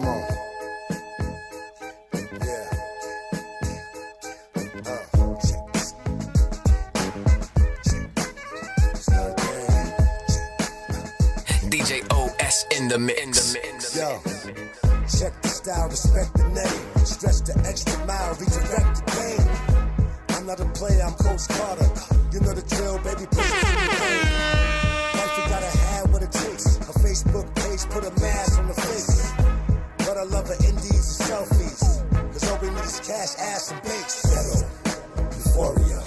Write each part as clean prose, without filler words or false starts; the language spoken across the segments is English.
Come on. Yeah. DJ OS in the mix. Yo, check the style, respect the name. Stretch the extra mile, redirect the game. I'm not a player, I'm Coach Carter. You know the drill, baby, push it to the pain. Life, you gotta have what it takes. A Facebook page, put a mask on the face. But I love her indies and selfies. Cause all we need is cash, ass, and bass. Ghetto, euphoria.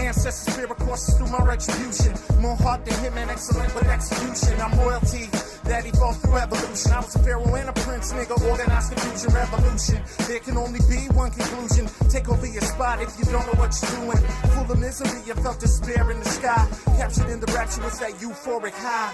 Ancestors' spirit courses through my retribution. More heart than him and excellent with execution. I'm royalty that evolved through evolution. I was a pharaoh and a prince, nigga, organized confusion, revolution. There can only be one conclusion. Take over your spot if you don't know what you're doing. Full of misery, you felt despair in the sky. Captured in the rapture was that euphoric high.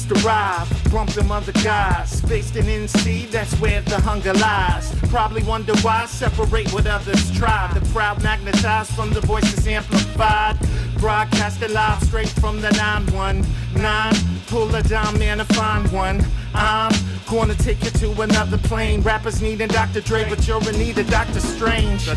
Derive, bump them other guys. Spaced in NC, that's where the hunger lies. Probably wonder why separate what others try. The crowd magnetized from the voices amplified. Broadcasted live straight from the 919. Pull a dime man to find one. I'm gonna take you to another plane. Rappers needing Dr. Dre, but you're in need of Dr. Strange.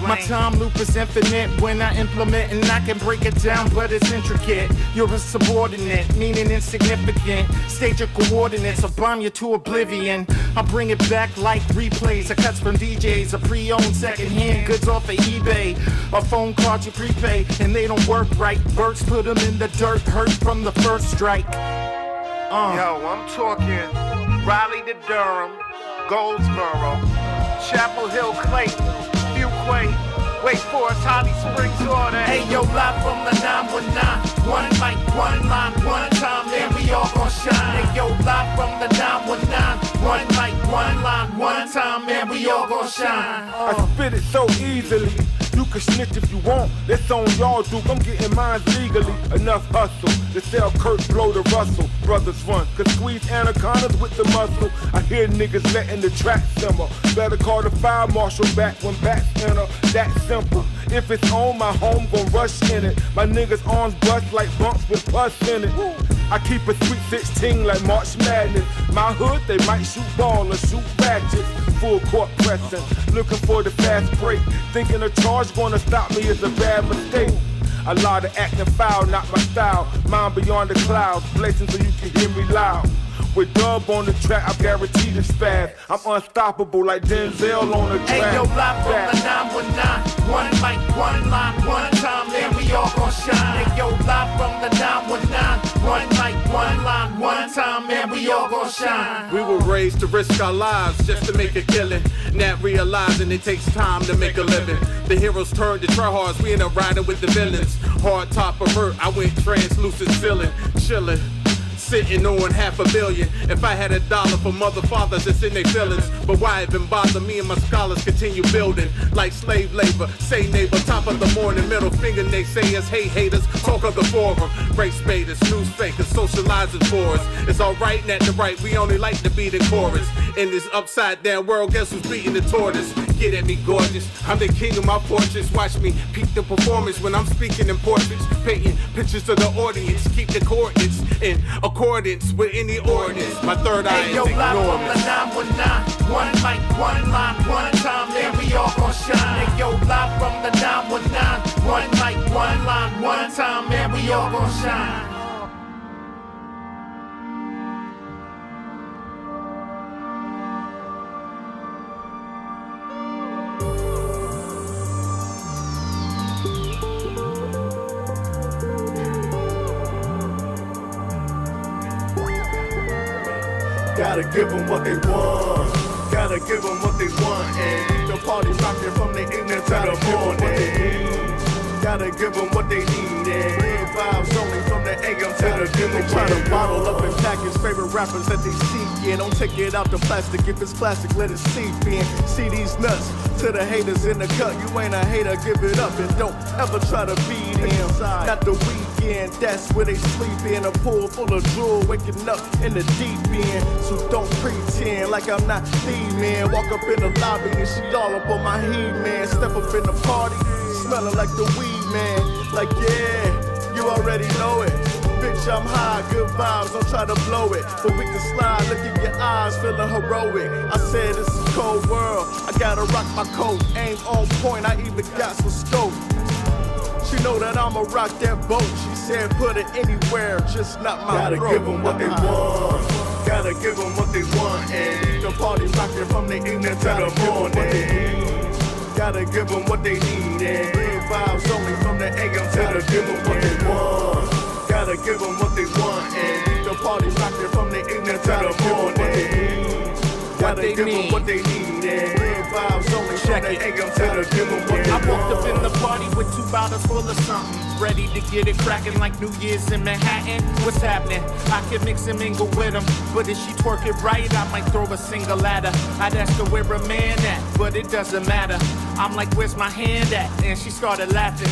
My time loop is infinite when I implement, and I can break it down, but it's intricate. You're a subordinate, meaning insignificant. Stage your coordinates, I'll bomb you to oblivion. I'll bring it back like replays. I cuts from DJs, a pre-owned second-hand goods off of eBay. A phone card you prepay, and they don't work right. Birds put them in the dirt, hurt from the first strike. Yo, I'm talking Raleigh to Durham, Goldsboro, Chapel Hill, Clayton, Fuquay, Wake Forest, Holly Springs, order. Hey, yo, live from the 919, one mic, one line, one time, man, we all gon' shine. Hey, yo, live from the 919, one mic, one line, one time, man, we all gon' shine. I spit it so easily. You can snitch if you want, that's on y'all, Duke. I'm getting mine legally. Enough hustle to sell Kurt, blow the Russell. Brothers run, could squeeze anacondas with the muscle. I hear niggas letting the track simmer. Better call the fire marshal back when bats enter. That simple. If it's on, my home gon' rush in it. My niggas' arms bust like bumps with pus in it. I keep a sweet 16 like March Madness. My hood, they might shoot ball or shoot ratchets. Full court pressing, looking for the fast break. Thinking a charge gonna stop me is a bad mistake. I lie to acting foul, not my style. Mind beyond the clouds, blazing so you can hear me loud. With Dub on the track, I guarantee the spaz. I'm unstoppable like Denzel on the track. Hey, yo, live from the all gon' shine. We were raised to risk our lives just to make a killing. Not realizing it takes time to make a living. The heroes turn to tryhards, we end up riding with the villains. Hard top of hurt, I went translucent feeling, chilling. Sitting on $500 million. If I had $1 for mother fathers that's in their feelings, but why even bother? Me and my scholars continue building like slave labor. Say neighbor, top of the morning, middle finger naysayers, hate haters, talk of the forum. Race baiters, news fakers, socializing for us. It's alright, not the right, we only like to be the chorus. In this upside down world, guess who's beating the tortoise? Get at me, gorgeous. I'm the king of my fortress. Watch me peak the performance when I'm speaking in portraits. Painting pictures of the audience. Keep the coordinates in accordance with any ordinance. My third eye is live from enormous. the 919. One mic, one line, one time, then we all gon' shine. Hey, yo, live from the 919. One mic, one line, one time, man, we all gon' shine. Gotta give them what they want. Gotta give them what they want. And the party's rocking from the evening to the morning. Gotta give them what they need. And real vibes only from the AM to the good. They try to bottle up and package favorite rappers that they seek in. Don't take it out the plastic. If it's plastic, let it seep in. See these nuts to the haters in the cut. You ain't a hater, give it up. And don't ever try to beat him. Not the weekend, that's where they sleep in. A pool full of drool, waking up in the deep end. So don't pretend like I'm not the man. Walk up in the lobby and she all up on my heat, man. Step up in the party, smelling like the weed, man. Like, yeah, you already know it. Bitch, I'm high, good vibes, don't try to blow it. But we can slide, look in your eyes, feeling heroic. I said this is cold world, I gotta rock my coat. Aim on point, I even got some scope. She know that I'ma rock that boat. She said put it anywhere, just not my Gotta throat. give them what they want. Gotta give them what they want. And the party's rocking from the evening to the morning. Gotta give them what they need. And real vibes only from the AM to the give them what they want. Gotta give them what they want. And the party's rocking from the evening to the morning. Gotta give them what they need. And real vibes only from the AM to the give them what they want. I walked up in the party with 2 bottles full of something. Ready to get it cracking like New Year's in Manhattan. What's happening? I can mix and mingle with them. But if she twerk it right, I might throw a single ladder. I'd ask her where a man at, but it doesn't matter. I'm like, where's my hand at? And she started laughing.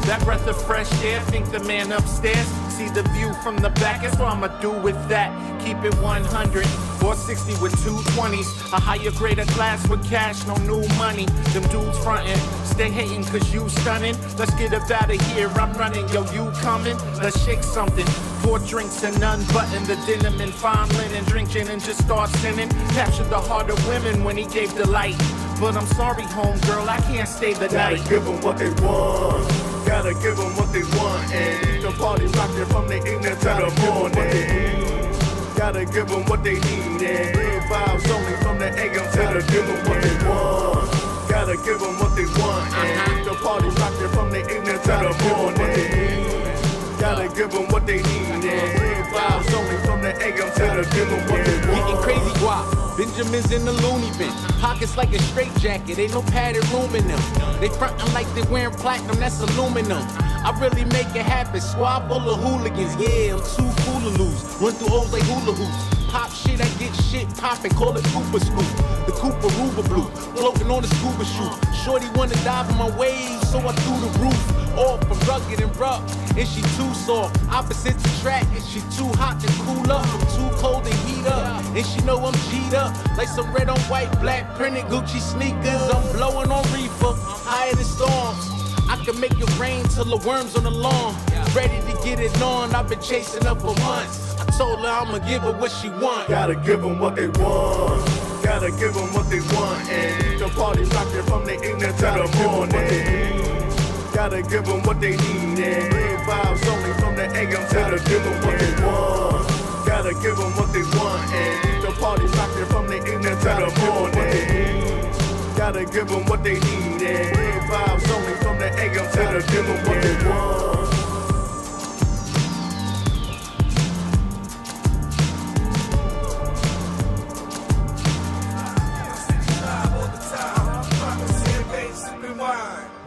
That breath of fresh air, think the man upstairs. See the view from the back, that's what I'ma do with that. Keep it 100, 460 with 220s. A higher grade of class with cash, no new money. Them dudes frontin', stay hating cause you stunning. Let's get up out of here, I'm running, yo, you coming? Let's shake something. 4 drinks and unbutton the denim and fine linen. Drinking and just start sinning. Captured the heart of women when he gave the light. But I'm sorry, homegirl, I can't stay the night. Gotta give them what they want. Gotta give them what they want. And the party's rocking from the evening to the morning. Gotta give them what they need. And real vibes only from the AM to the give them what they want. Gotta give them what they want. And the party's rocking from the evening to the morning. Gotta give them what they need. And real vibes only from the AM to the give them what they want. Getting crazy guap. Benjamin's in the loony bin. Pockets like a straight jacket, ain't no padded room in them. They frontin' like they wearing platinum, that's aluminum. I really make it happen, squad full of hooligans. Yeah, I'm too cool to lose. Run through hoes like hula hoops. Pop shit, I get shit poppin', call it Cooper Scoop. The Cooper Ruber Blue, floating on the scuba shoe. Shorty wanna dive in my waves, so I threw the roof. Off from rugged and rough, and she too soft. Opposites attract, and she too hot to cool up. I'm too cold to heat up, and she know I'm G'd up. Like some red on white, black printed Gucci sneakers. I'm blowing on reefer, higher than storms. I can make it rain till the worms on the lawn. Ready to get it on, I've been chasing her for months. I told her I'ma give her what she want. Gotta give them what they want. Gotta give them what they want. And the party's rocking from the evening to the morning. Gotta give them what they need. And real vibes only from the AM to the give them what they want. Gotta give them what they want. And the party's rocking from the evening to the morning. Gotta give them what they need. And real vibes only from the AM to the give them what they want.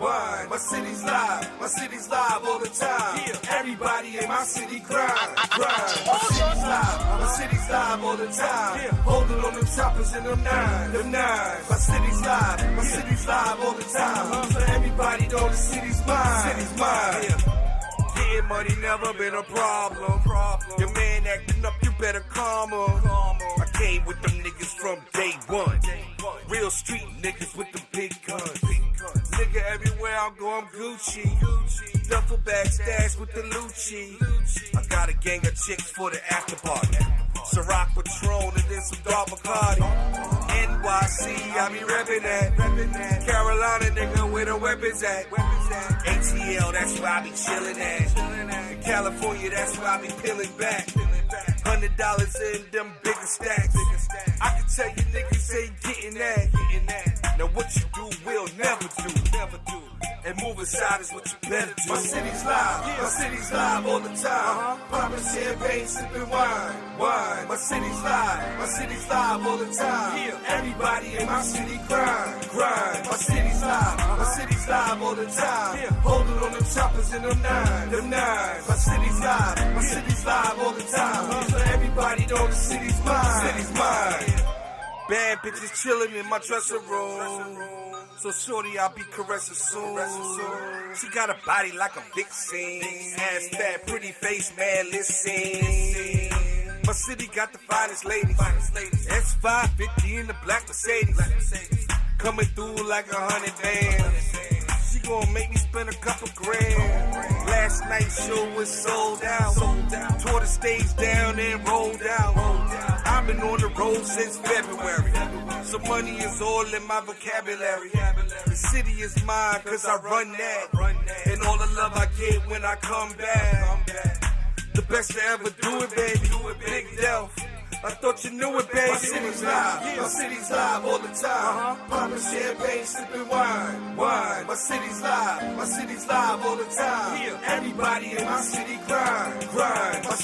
wine. My city's live all the time. Everybody in my city grind. My city's live all the time. Holding on them choppers and them nines. My city's live all the time. So everybody know the city's mine. Getting money never been a problem. Your man acting up, you better calm him. I came with them niggas from day one. Real street niggas with them big guns. Nigga, everywhere I go, I'm Gucci. Duffel bag stash with the Lucci. I got a gang of chicks for the after party. Ciroc Patron and then some dark Bacardi. NYC, I be reppin' that. Carolina, nigga, where the weapons at? ATL, that's where I be chillin' at. In California, that's where I be peeling back. $100 in them bigger stacks. I can tell you niggas ain't getting that. Now what you do, we'll never do. And move aside is what you better do. My city's live all the time. Poppin' champagne, sippin' wine. My city's live all the time. Everybody in my city grind. My city's live all the time. Holding on them choppers and them nines. My city's live all the time. So everybody know the city's mine. Bad bitches chillin' in my dressing room. So shorty, I'll be caressing soon. She got a body like a vixen. Ass fat, pretty face, man, listen. My city got the finest ladies. S550 in the black Mercedes. Coming through like 100 bands. She gon' make me spend a couple grand. Last night's show was sold out. Tore the stage down and rolled out. I've been on the road since February. So money is all in my vocabulary. The city is mine cause I run that. And all the love I get when I come back. The best to ever do it, baby. Big Delph. I thought you knew it, baby. My city's live all the time. Poppin' champagne, sippin' wine. My city's live all the time. Everybody in my city grind. My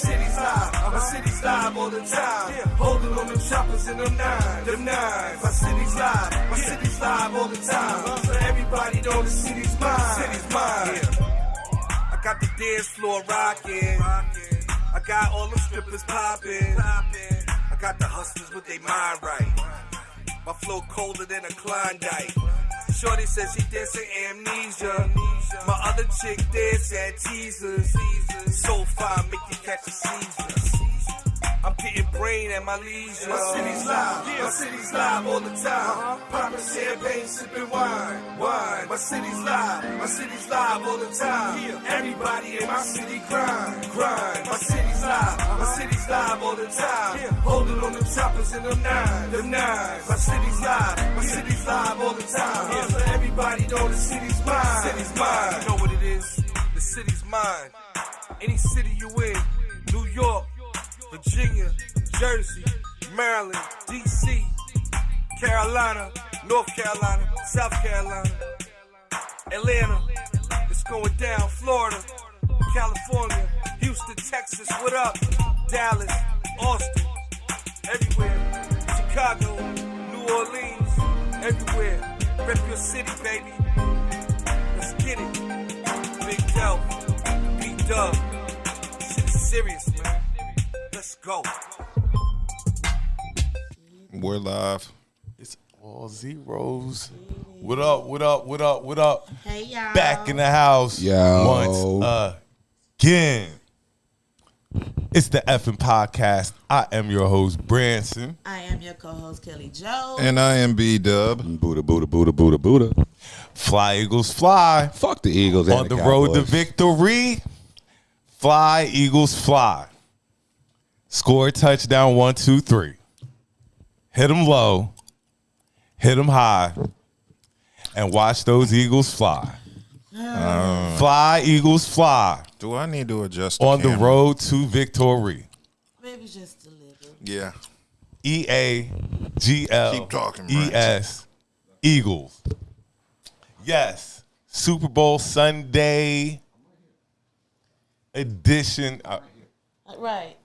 city's live all the time. Holding on them choppers and them nines. My city's live all the time. So everybody know the city's mine. I got the dance floor rockin'. I got all the strippers poppin'. I got the hustlers with their mind right. My flow colder than a Klondike. Shorty says she dancing amnesia. My other chick dance at teasers. So fine, make you catch a seizure. I'm getting brain at my leisure. My city's live all the time. Poppin' champagne, sippin' wine. My city's live all the time. Everybody in my city grind. My city's live all the time. Holding on them choppers and them nines. My city's live all the time. So everybody know the city's mine. You know what it is? The city's mine. Any city you in, New York, Virginia, Jersey, Maryland, D.C., Carolina, North Carolina, South Carolina, Atlanta, it's going down, Florida, California, Houston, Texas, what up? Dallas, Austin, everywhere, Chicago, New Orleans, everywhere, rep your city, baby, let's get it, Big Delph, B.D.U.B, shit is serious, man. Let's go. We're live. It's all zeros. What up? Hey, y'all. Back in the house. Once again. It's the effing podcast. I am your host, Branson. I am your co-host, Kelli Jo. And I am B.D.U.B. Budha. Fly, Eagles, fly. Fuck the Eagles. On the road to victory. Fly, Eagles, fly. Score, touchdown, 1, 2, 3. Hit them low, hit them high, and watch those Eagles fly. Fly, Eagles, fly. Do I need to adjust the on camera? The road to victory? Maybe just a little. Yeah. Keep talking, ES. Eagles. Yes. Super Bowl Sunday edition. Right.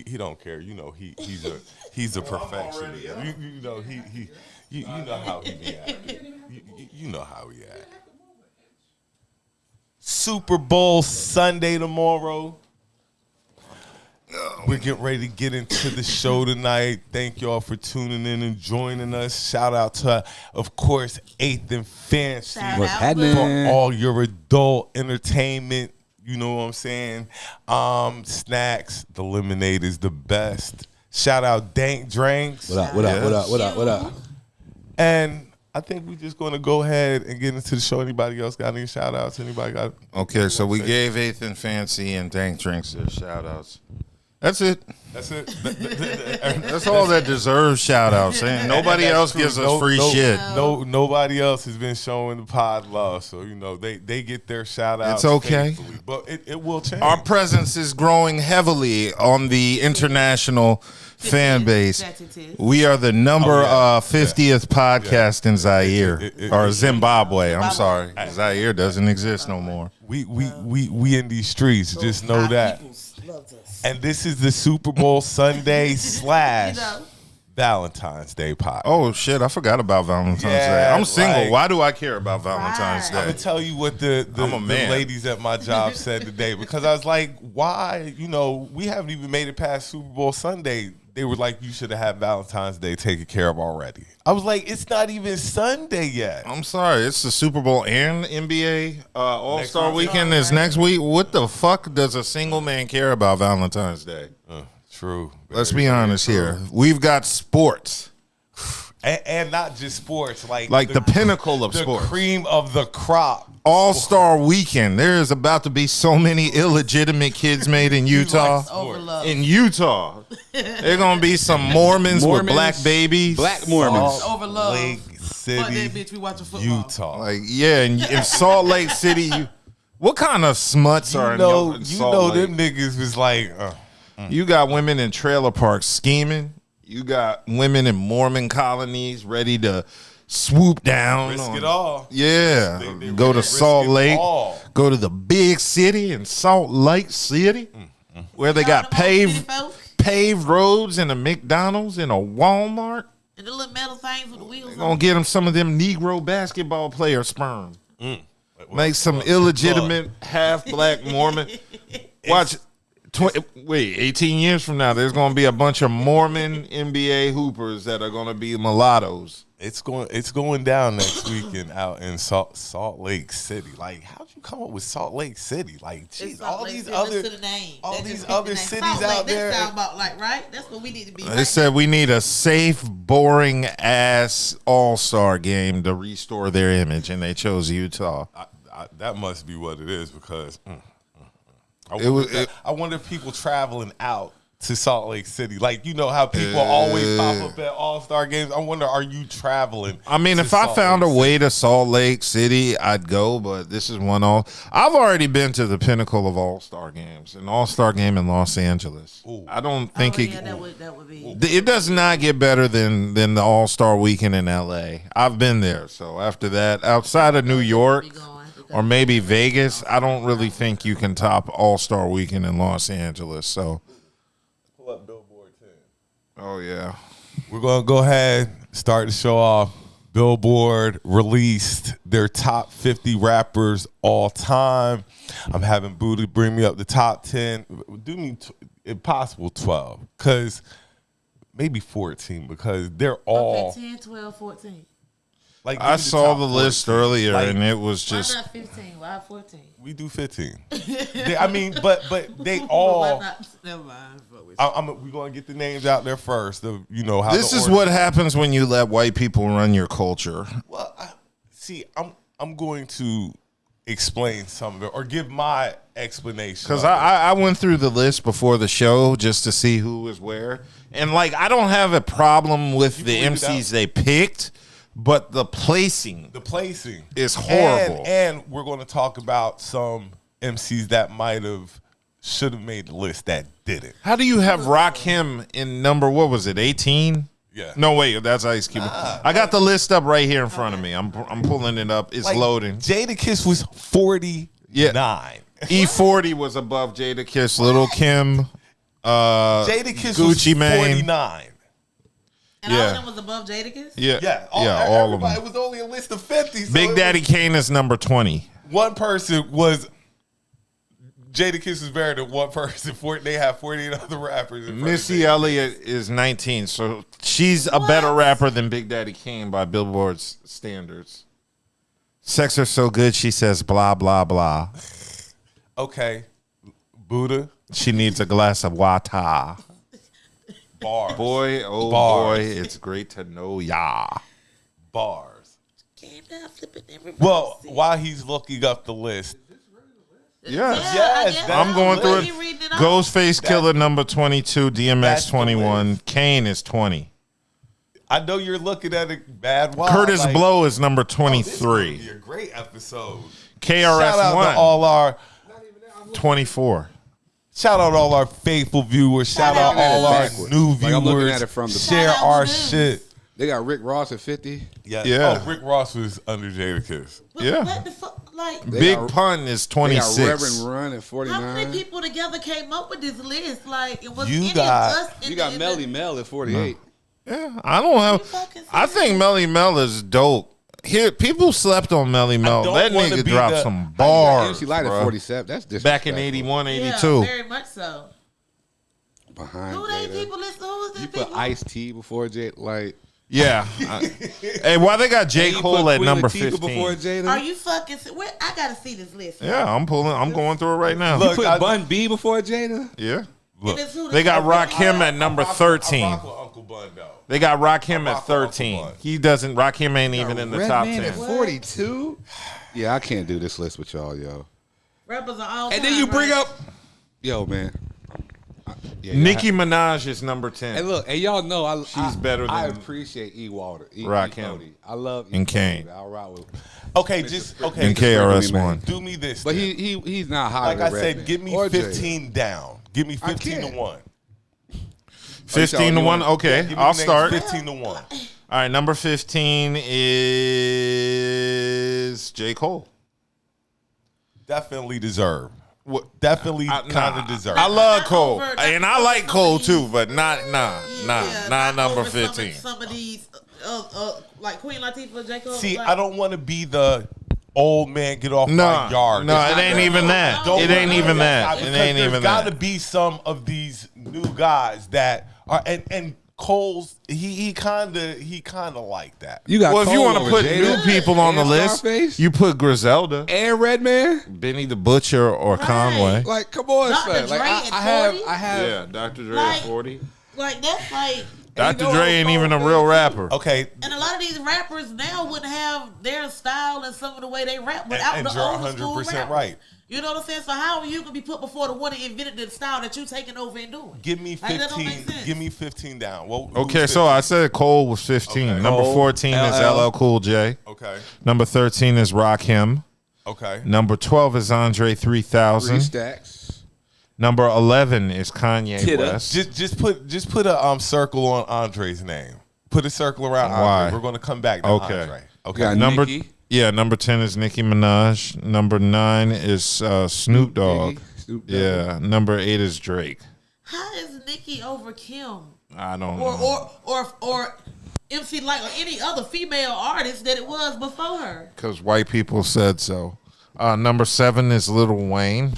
He don't care. You know he's a perfectionist. You know he you know how he be at. You know how he at. Super Bowl Sunday tomorrow. We're getting ready to get into the show tonight. Thank y'all for tuning in and joining us. Shout out to, of course, 8th and Fancy What's happening? for all your adult entertainment. You know what I'm saying? Snacks, the lemonade is the best. Shout out Dank Drinks. What up? And I think we're just going to go ahead and get into the show. Anybody else got any shout outs? Anybody got? Okay, so we gave 8th and Fancy and Dank Drinks their shout outs. That's it. That's it. That's all that deserves shout outs. Nobody else gives us free shit. Nobody else has been showing the pod love, so you know they get their shout outs. It's okay, faithfully, but it will change. Our presence is growing heavily on the international fan base. We are the number 50th podcast in Zaire or Zimbabwe. I'm sorry, Zaire doesn't exist no more. We in these streets. Just know that. And this is the Super Bowl Sunday / Valentine's Day pod. Oh shit, I forgot about Valentine's Day. I'm single. Why do I care about Valentine's Day? I'm gonna tell you what the ladies at my job said today, because I was like, why? You know, we haven't even made it past Super Bowl Sunday. They were like, you should have had Valentine's Day taken care of already. I was like, it's not even Sunday yet. I'm sorry, it's the Super Bowl and NBA All-Star Weekend is next week. What the fuck does a single man care about Valentine's Day? True. Let's be honest here. We've got sports. And not just sports, like the pinnacle of sports. The cream of the crop. All-Star Weekend. There is about to be so many illegitimate kids made in Utah. In Utah. There are going to be some Mormons with black babies. Black Mormons. Over love. Lake City, Fuck that bitch, we watching football. Utah. Like, yeah, in Salt Lake City. What kind of smuts are in Salt Lake? Them niggas was like... You got women in trailer parks scheming. You got women in Mormon colonies ready to swoop down. Risk it all. Yeah. They Go to Salt Lake. all. Go to the big city in Salt Lake City where they got paved roads and a McDonald's and a Walmart. And the little metal things with the wheels on. Gonna get them some of them Negro basketball player sperm. Make some illegitimate half-black Mormon. Watch... 18 years from now, there's going to be a bunch of Mormon NBA hoopers that are going to be mulattoes. It's going down next weekend out in Salt Lake City. Like, how'd you come up with Salt Lake City? Like, geez, all these other cities out there. That sound about like, right? That's what we need to be. They said we need a safe, boring ass all-star game to restore their image, and they chose Utah. That must be what it is, because I wonder if people traveling out to Salt Lake City, like, you know how people always pop up at All-Star games. I wonder, are you traveling? I mean, if I found a way to Salt Lake City, I'd go, but this is one I've already been to the pinnacle of All-Star games, an All-Star game in Los Angeles. Ooh. I don't think that would be. It does not get better than the All-Star weekend in LA. I've been there. So after that, outside of New York or maybe Vegas, I don't really think you can top All-Star weekend in Los Angeles. So pull up Billboard 10. Oh yeah. We're going to go ahead, start the show off. Billboard released their top 50 rappers all time. I'm having Budha bring me up the top 10. Do me, if possible, 12. Because maybe 14, because they're all. Okay, 10, 12, 14. Like, I saw the list earlier, and it was just. Why not 15? Why 14? We do 15. I mean, but they all. Why not? Never mind. We're going to get the names out there first. How this is what happens when you let white people run your culture. Well, I'm going to explain some of it, or give my explanation. Because I went through the list before the show just to see who was where. And, like, I don't have a problem with the MCs they picked. But the placing is horrible. And we're going to talk about some MCs that should have made the list that didn't. How do you have Rakim in number, what was it, 18? Yeah. No, wait, that's Ice Cube. I got the list up right here in front of me. I'm pulling it up. It's like, loading. Jadakiss was 49. Yeah. E40 was above Jadakiss, Lil' Kim, Jadakiss Gucci was Mane. 49. And all of them was above Jadakiss? Yeah. All of them. It was only a list of 50. So Big Daddy Kane is number 20. One person was Jadakiss is better than one person. They have 48 other rappers. Missy Elliott is 19, so she's a better rapper than Big Daddy Kane by Billboard's standards. Sex her so good, she says blah, blah, blah. Okay. Budha. She needs a glass of water. Bars. Boy, oh Bars. boy, it's great to know ya. Bars. Came down, flipping everybody. Well, while he's looking up the list. Yes. Yeah, I'm going through it. He reading it off. Ghostface Killer number 22, That's DMX the 21, list. Kane is 20. I know you're looking at it bad. Wild. Curtis like, Blow is number This is gonna 23. be a great episode. KRS Shout out 1, to all our 24. Shout out all our faithful viewers. Shout out all our Backwards. new Like, I'm looking viewers. at it from the- Share Shout out our to shit. They got Rick Ross at 50. Yeah. Oh, Rick Ross was under Jadakiss. Yeah. What the fuck? Like, They Big got- Pun is They got 26. Reverend Run at how 49. many people together came up with this list? Like, it was You any got- of us. In You got the, Melly Mel at 48. Yeah, I don't have. I think Melly Mel is dope. Here, people slept on Melly Mel. don't That wanna nigga be dropped the- some Oh, you got bars. MC Light at bruh. 47. That's disrespectful. Back in 81, Yeah, 82. very much so. Behind Who they Jada. people listen? Who was You that put people? Ice-T before Jada. Like, Yeah. Hey, why they got J. and you Cole put at Queen number Latifah 15? before Jada. Are you fucking? Where, I gotta see this list. Yeah, I'm going through it right now. You Look, put I- Bun B before Jada? Yeah. And it's who They got Rakim at number I 13. rock with Uncle Bun, though. They got Rakim I at rock with Uncle 13. Bun. He doesn't. Rakim ain't even in the Red top Man 10. at 42? Yeah, I can't do this list with y'all, yo. rappers are all. And then you bring up, yo, man. Yeah, Nicki Minaj is number 10. Hey, look, and y'all know She's better I than appreciate E. Walter. Rakim. Cody. I love E. And Kane. Cody. I'll rock with Okay, okay. And KRS-One. Do me this. But then. he's not high. Like I said, give me 15 down. Give me 15 to 1. 15 to 1? Okay, Give me I'll the next start. 15 to 1. All right, number 15 is J. Cole. Definitely deserve. What? Definitely kind of deserve. I love Not Cole, over- and I like Cole too, but not number over 15. Some of these, like Queen Latifah, J. Cole. See, like, I don't want to be the old man get off No, my yard. no, It's it not ain't that. even that. Don't It ain't worry. even that. Because It ain't even There's got to that. be some of these new guys that are, and Cole's he kind of like that. You got Well, if you Cole want to over put Jada new people on the and list, Scarface you put Griselda, and Redman. Benny the Butcher, or Conway. Like, come on, Dr. son. Like, Dre I at have, 40? I have. Yeah, Dr. Dre Like- at 40. like that's like. Dr. know Dre what ain't Cole even a is? real rapper. Okay, And a lot of these rappers now wouldn't have their style and some of the way they rap without and the you're old school 100% rappers. right. You know what I'm saying? So how are you gonna be put before the one that invented the style that you taking over and doing? give me Like, that don't 15. make sense. Give me 15 down. Who's Okay, 15? so I said Cole was 15. Okay. Number Cole, 14 is LL. LL Cool J. Okay, Number 13 is Rakim. okay. Number 12 is Andre 3000. 3 stacks. Number 11 is Kanye Kidda. West. Just put a circle on Andre's name. Put a circle around Why? Andre. We're going to come back to Okay. Andre. Okay. Got Number Nicki. number 10 is Nicki Minaj. Number 9 is Snoop Dogg. Biggie, Snoop Dogg. Yeah. Number 8 is Drake. How is Nicki over Kim I don't know. or MC Light or any other female artist that it was before her? Because white people said so. Number 7 is Lil Wayne.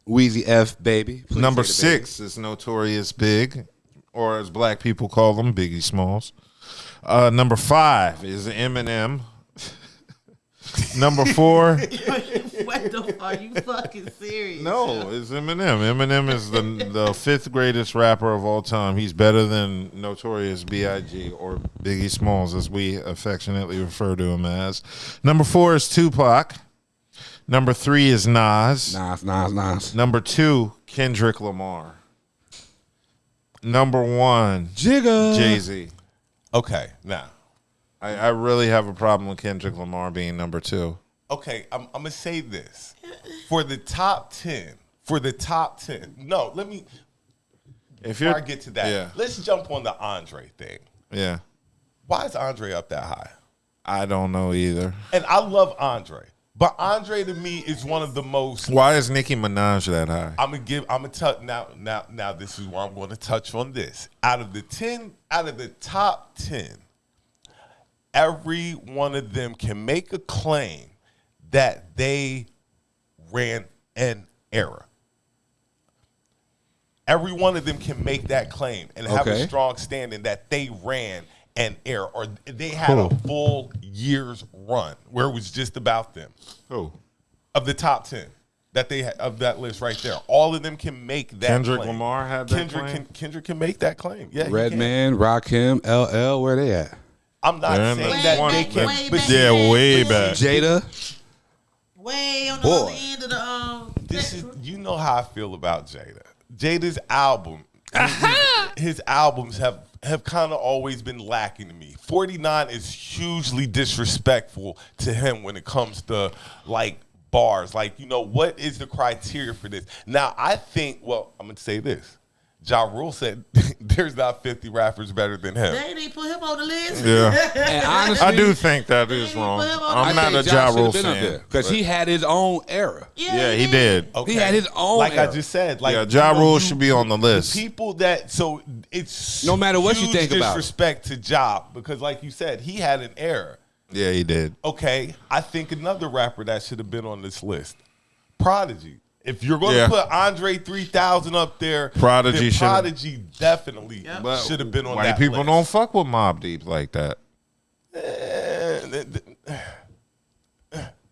Wheezy F, baby. Please Number say the baby. 6 is Notorious Big, or as black people call them, Biggie Smalls. Number 5 is Eminem. Number 4. What the fuck? Are you fucking serious? No, it's Eminem. Eminem is the 5th greatest rapper of all time. He's better than Notorious B.I.G. or Biggie Smalls, as we affectionately refer to him as. Number 4 is Tupac. Number 3 is Nas. Nas. Number 2, Kendrick Lamar. Number 1, Jigga. Jay-Z. Okay. Now. I really have a problem with Kendrick Lamar being number 2. Okay, I'm gonna say this for the top 10. No, let me. If Before I get to that, yeah, let's jump on the Andre thing. yeah, Why is Andre up that high? I don't know either. And I love Andre, but Andre to me is one of the most. Why is Nicki Minaj that high? I'm gonna touch now. This is where I'm going to touch on this. Out of the top 10, every one of them can make a claim that they ran an era. Every one of them can make that claim and have a Okay. strong standing that they ran an era or they had a full year's run where it was just about them. Who? Of the top 10 that they had, of that list right there, all of them can make that Kendrick claim. Lamar had that claim? Kendrick can make that claim. Yeah, he can. Redman, Rakim, LL, where they at? I'm not They're in saying the that one- they can. way but back. Yeah, way Yeah. back. Jada. Way on the Boy. other end of the This is, spectrum. you know how I feel about Jada. Jada's album, his albums have kind of always been lacking to me. 49 is hugely disrespectful to him when it comes to like bars. Like, you know, what is the criteria for this? Now, I think, well, I'm going to say this. Ja Rule said there's not 50 rappers better than him. They didn't put him on the list. Yeah. And honestly, I do think that is wrong. I'm not a Ja Rule fan. because he had his own era. Yeah, he did. He had his own Like era. I just said. Like, Yeah, Ja you know, Rule you- should be on the list. People that, so it's No matter what you huge think about it. disrespect to Ja because like you said, he had an era. Yeah, he did. Okay, I think another rapper that should have been on this list, Prodigy. If you're going to Yeah. put Andre 3000 up there, Prodigy then should've- Prodigy definitely should have been on White that people list. don't fuck with Mobb Deep like that.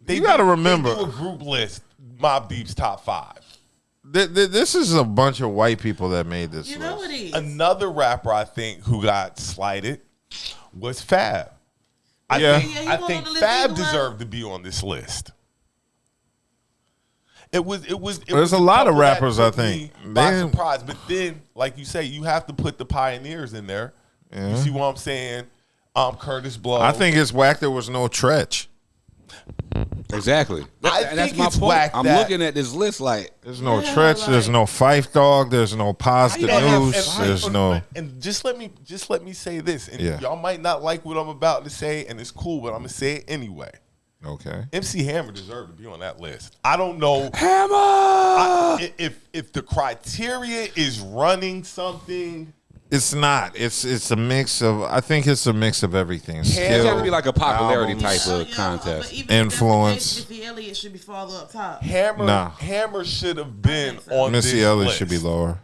You gotta remember. They do a group list, Mobb Deep's top 5. This is a bunch of white people that made this You list. know it is. Another rapper I think who got slighted was Fab. I Yeah. think, Yeah, he I was think on the list Fab as well. deserved to be on this list. It was. There's a lot of couple that rappers, I took me think. by They- surprise. But then, like you say, you have to put the pioneers in there. Yeah. You see what I'm saying? Curtis Blow. I think it's whack there was no Tretch. Exactly. I And that's think my it's point. whack I'm that- looking at this list like There's no Tretch. There's no Fife Dog. There's no Paz the News. There's no. And just let me say this. And Yeah. y'all might not like what I'm about to say, and it's cool, but I'm gonna say it anyway. Okay. MC Hammer deserved to be on that list. I don't know Hammer. if the criteria is running something. It's not. It's a mix of. I think it's a mix of everything. It's Skill, got to be like a popularity albums. type of But contest. even if Influence. that's the case, Missy Elliott should be farther up top. Hammer should have been on Missy this Elliott list, should be lower.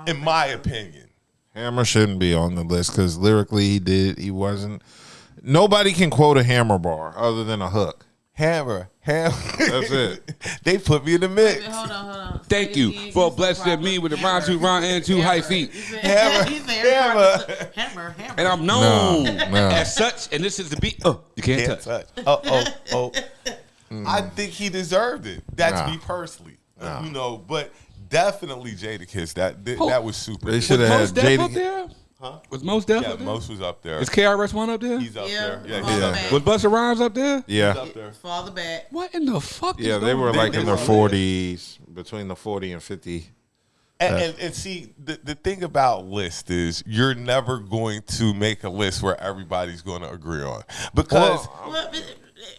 in my opinion. Hammer shouldn't be on the list because lyrically he wasn't. Nobody can quote a Hammer bar other than a hook. Hammer. That's it. They put me in the mix. Hold on. Thank you for blessing me with the round two, round and two high feet. Hammer. And I'm known No. as such. And this is the beat. Oh, you can't touch. Oh. I think he deserved it. That's Nah. me personally. You know, but definitely Jadakiss. That was super. They should have Most had Def up Jada. there? Was Most Def Yeah, up there? Most was up there. Is KRS-One up there? He's up Yeah. there. Yeah, Farther he's up back. there. Was Busta Rhymes up there? He's Yeah. up there. Farther back. What in the fuck? Yeah, is they going were on? like in their 40s, between the 40 and 50. And see, the thing about list is you're never going to make a list where everybody's going to agree on. Because Well,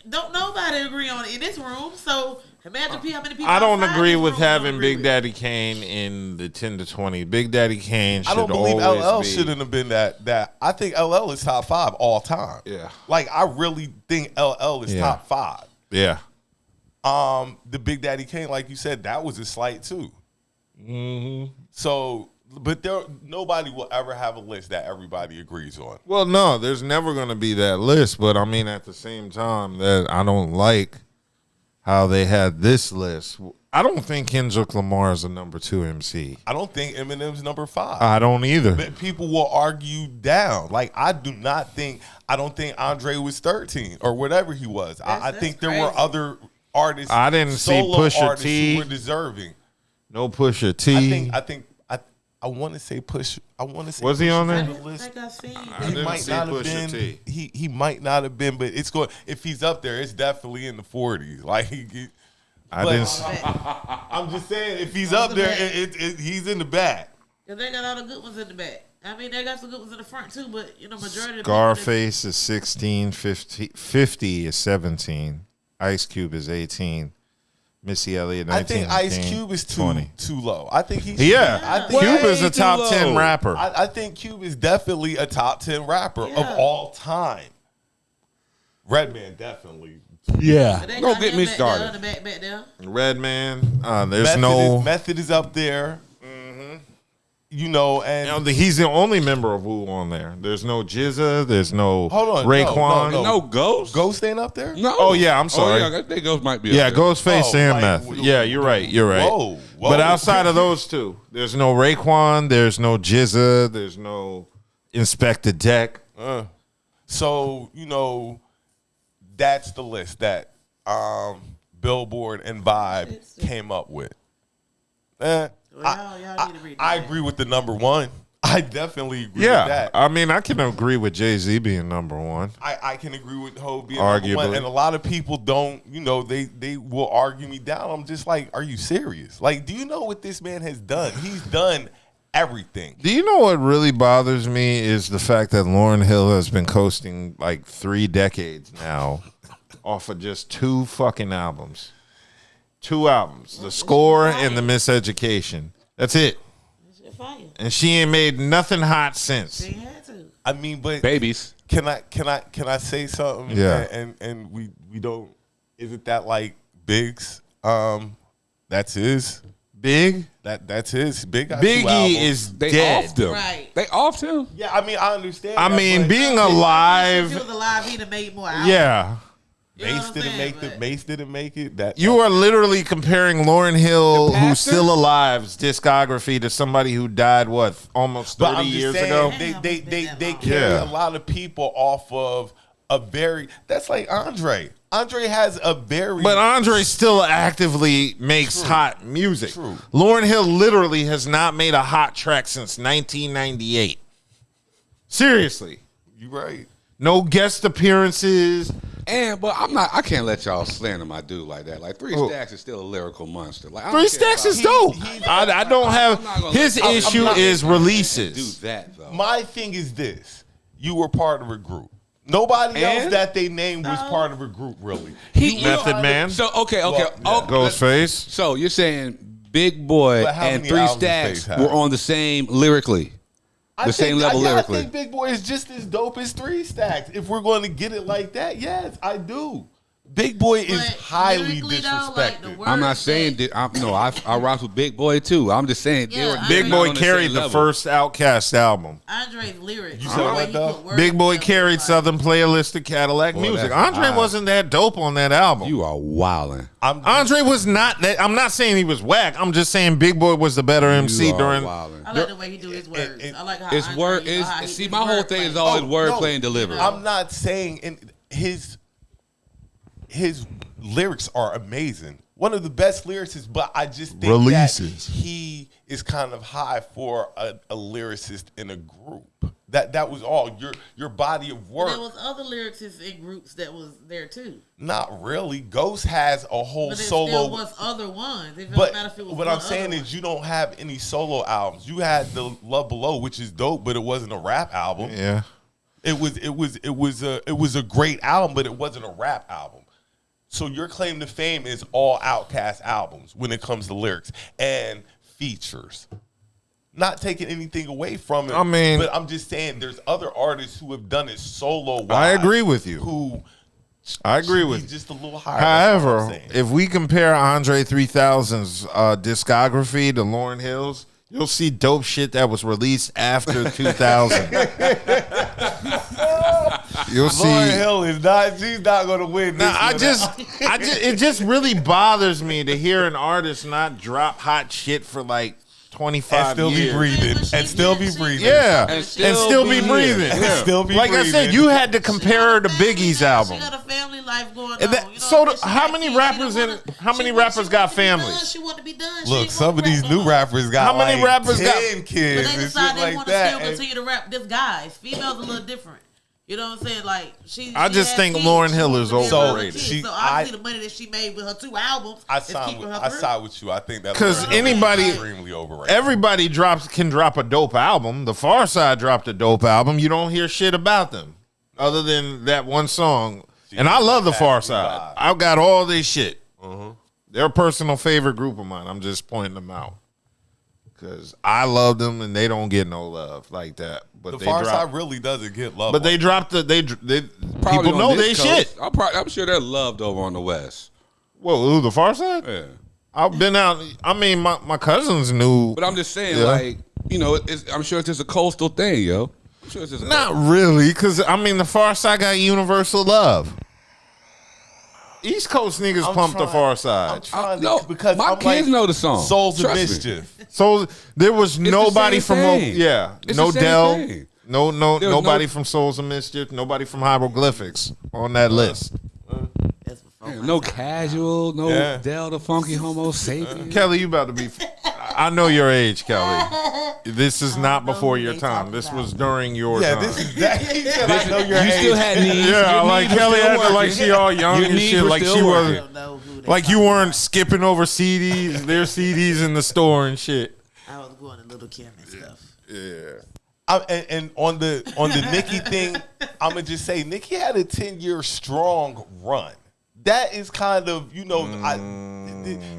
don't nobody agree on it in this room. So imagine how many people. I don't outside agree this with room don't having agree Big with. Daddy Kane in the 10 to 20. Big Daddy Kane should I don't believe always LL be. shouldn't have been that. I think LL is top 5 all time. Yeah. Like, I really think LL is Yeah. top 5. Yeah. The Big Daddy Kane, like you said, that was a slight too. Mm-hmm. So, but nobody will ever have a list that everybody agrees on. Well, no, there's never going to be that list. But I mean, at the same time, that I don't like how they had this list. I don't think Kendrick Lamar is a number 2 MC. I don't think Eminem's number 5. I don't either. But people will argue down. Like, I don't think Andre was 13 or whatever he was. I think there were crazy. other artists. I didn't see solo Pusha artists T. who were deserving. No Pusha T. I want to say Push. I want to say Was he Pusha on there? on the I list. think I seen. I He didn't might see not have Pusha been. T. He might not have been, but it's going. If he's up there, it's definitely in the 40s. Like I but didn't see. I'm just saying, if he's up there, he's in the back. Cause they got all the good ones in the back. I mean, they got some good ones in the front too, but majority of the people Scarface is 16, 50 is 17. Ice Cube is 18. Missy Elliott, 19. I think Ice Cube is too low. I think he's Yeah, I think Cube is a Way top too 10 low. rapper. I think Cube is definitely a top 10 rapper of all time. Redman definitely. Yeah. But they Don't got get him me back there, started. the back there. Redman, there's no. Method is up there. and he's the only member of Wu on there. There's no Jizza. There's no Raekwon. No Ghost. Ghost ain't up there. No. Oh yeah, I'm sorry. Oh, yeah, I think Ghost might be. Yeah, up there. Ghostface and Meth. Yeah, you're right. Whoa. But outside of those two, there's no Raekwon. There's no Jizza. There's no Inspector Deck. So that's the list that Billboard and B.D.U.B came up with. I agree with the number one. I definitely agree with that. I mean, I can agree with Jay-Z being number one. I can agree with Ho being Arguably. number one. And a lot of people don't, they will argue me down. I'm just like, are you serious? Like, do you know what this man has done? He's done everything. Do you know what really bothers me is the fact that Lauryn Hill has been coasting like 3 decades now off of just 2 fucking albums. 2 albums. The Score and The Miseducation. That's it. And she ain't made nothing hot since. She had to. I mean, but Babies. Can I say something? Yeah. And we don't. Isn't that like Biggs? That's his. Big? That's his. Big got 2 Biggie albums. is They dead. offed him. Right. They offed him. Yeah, I mean, I understand. I that, mean, but being If he alive. was alive, he'd have made more albums. Yeah. You know Mace what I'm didn't saying? make the But- Mace didn't make it. That You are literally comparing Lauryn Hill, The who's pastor? still alive's discography to somebody who died, almost But 30 I'm just years saying, ago? They carry a lot of people off of a very. That's like Andre. Andre has a very. But Andre still actively makes hot music. True. Lauryn Hill literally has not made a hot track since 1998. Seriously. You right. No guest appearances. But I can't let y'all slander my dude like that. Like 3 Stacks is still a lyrical monster. Like I don't 3 care Stacks about- is dope. I don't I'm have. not gonna His let- issue I'm not is gonna releases. Do that though. My thing is this: you were part of a group. Nobody else And? that they named was part of a group, really. Method Man. So okay. Well, yeah. Ghostface. So you're saying Big Boy But how and many 3 albums Stacks Faith had? were on the same lyrically, the same level lyrically. I think Big Boy is just as dope as 3 Stacks. If we're going to get it like that, yes, I do. Big Boy is But highly lyrically, though, disrespected. like, the I'm not words saying that- that. I rock with Big Boy too. I'm just saying Yeah, they were I Big agree. not Boy on the carried same the level. first Outkast album. Andre's lyrics. You said the what, way he though? put words Big Boy together, carried like- Southern Playlist of Cadillac Boy, music. that's Andre high. wasn't that dope on that album. You are wilding. Andre was not that. I'm not saying he was whack. I'm just saying Big Boy was the better MC You are during. wilding. I like the way he do his words. I like how It's Andre, word. you know, how he See, do my whole thing is always wordplay and delivery. I'm not saying his lyrics are amazing. One of the best lyricists, but I just think Releases. that he is kind of high for a lyricist in a group. That was all your body of work. There was other lyricists in groups that was there too. Not really. Ghost has a whole But there solo. still was other ones. It But don't matter if it was what one I'm saying other is you don't have any solo albums. You had the Love Below, which is dope, but it wasn't a rap album. Yeah. It was a great album, but it wasn't a rap album. So your claim to fame is all Outkast albums when it comes to lyrics and features. Not taking anything away from it. I mean, but I'm just saying there's other artists who have done it solo. I agree with you. Who I agree should with be you. just a little higher. That's what I'm However, saying. if we compare Andre 3000's discography to Lauryn Hill's, you'll see dope shit that was released after 2000. You'll see. Lauryn Hill is not. She's not going to win. Now, this one. it just really bothers me to hear an artist not drop hot shit for like 25 and still years. be breathing. And still be breathing. Yeah, And and still still be be breathing. here. And still be Like I said, breathing. you had to compare her to Biggie's album. She got a family life going on. And that- you know so what do- I'm how saying? many She rappers didn't in- wanna- how many she rappers wanted got to be done. families? She wanted to be done. She Look, didn't some wanna of these rap new no more. rappers got How many like rappers 10 got- But kids they and shit decide they like want to that. still And continue to rap. This guys, females a little different. You know what I'm saying? Like I she just had think kids. Lauryn She Hill wanted is to be a overrated. kid. She- so obviously the money that she made with her 2 albums I is side keeping with, her I through. side with you. I think that 'Cause Lauryn Hill is anybody- extremely overrated. Everybody can drop a dope album. The Far Side dropped a dope album. You don't hear shit about them other than that one song. And I love the Far Side. I've got all this shit. They're a personal favorite group of mine. I'm just pointing them out because I love them and they don't get no love like that. But the they Far drop, Side really doesn't get love. But they dropped the they Probably people on know this they coast. shit. I'm sure they're loved over on the West. Whoa, who, the Far Side? Yeah. I've been out. I mean, my cousins knew. But I'm just saying, Yeah. like, you know, I'm sure it's just a coastal thing, yo. I'm sure it's just Not really, because I mean, the Far Side got universal love. East Coast niggas pump the Far Side. Because my kids know the song. Souls of Mischief. So there was nobody from It's no the same Dell, thing. nobody from Souls of Mischief, nobody from Hieroglyphics on that list. No Casual, no Dell the Funky Homo Sapien. Kelly, you about to be. I know your age, Kelly. This is not before your time. This was during your time. This is that. He said, I know your age. You still had needs. Yeah, Your like needs were Kelly still acted like working. she all young Your and needs shit. were Like still she working. was, like you weren't skipping over CDs, their CDs in the store and shit. I was going to Little Kim and stuff. Yeah. And on the Nicki thing, I'm gonna just say Nicki had a 10-year strong run. That is kind of, you know,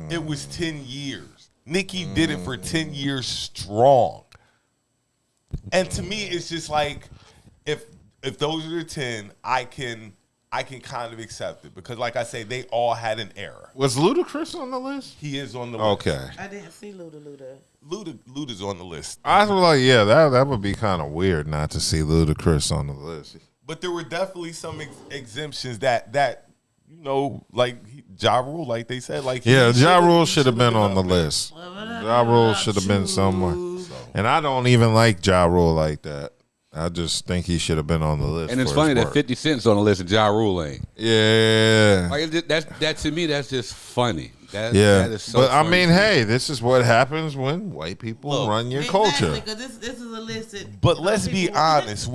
it was 10 years. Nicki did it for 10 years strong. And to me, it's just like, if those are the 10, I can kind of accept it. Because like I say, they all had an era. Was Ludacris on the list? He is on the list. Okay. I didn't see Luda. Luda's on the list. I was like, yeah, that would be kind of weird not to see Ludacris on the list. But there were definitely some exemptions that you know, like Ja Rule, like they said, like Ja Rule should have been on the list. Ja Rule should have been somewhere, and I don't even like Ja Rule like that. I just think he should have been on the list. And it's funny that 50 Cent's on the list and Ja Rule ain't. Yeah, like that to me, that's just funny. That is so but I funny mean, to me. hey, this is what happens when white people run your culture. Because this is a list that. But let's be honest.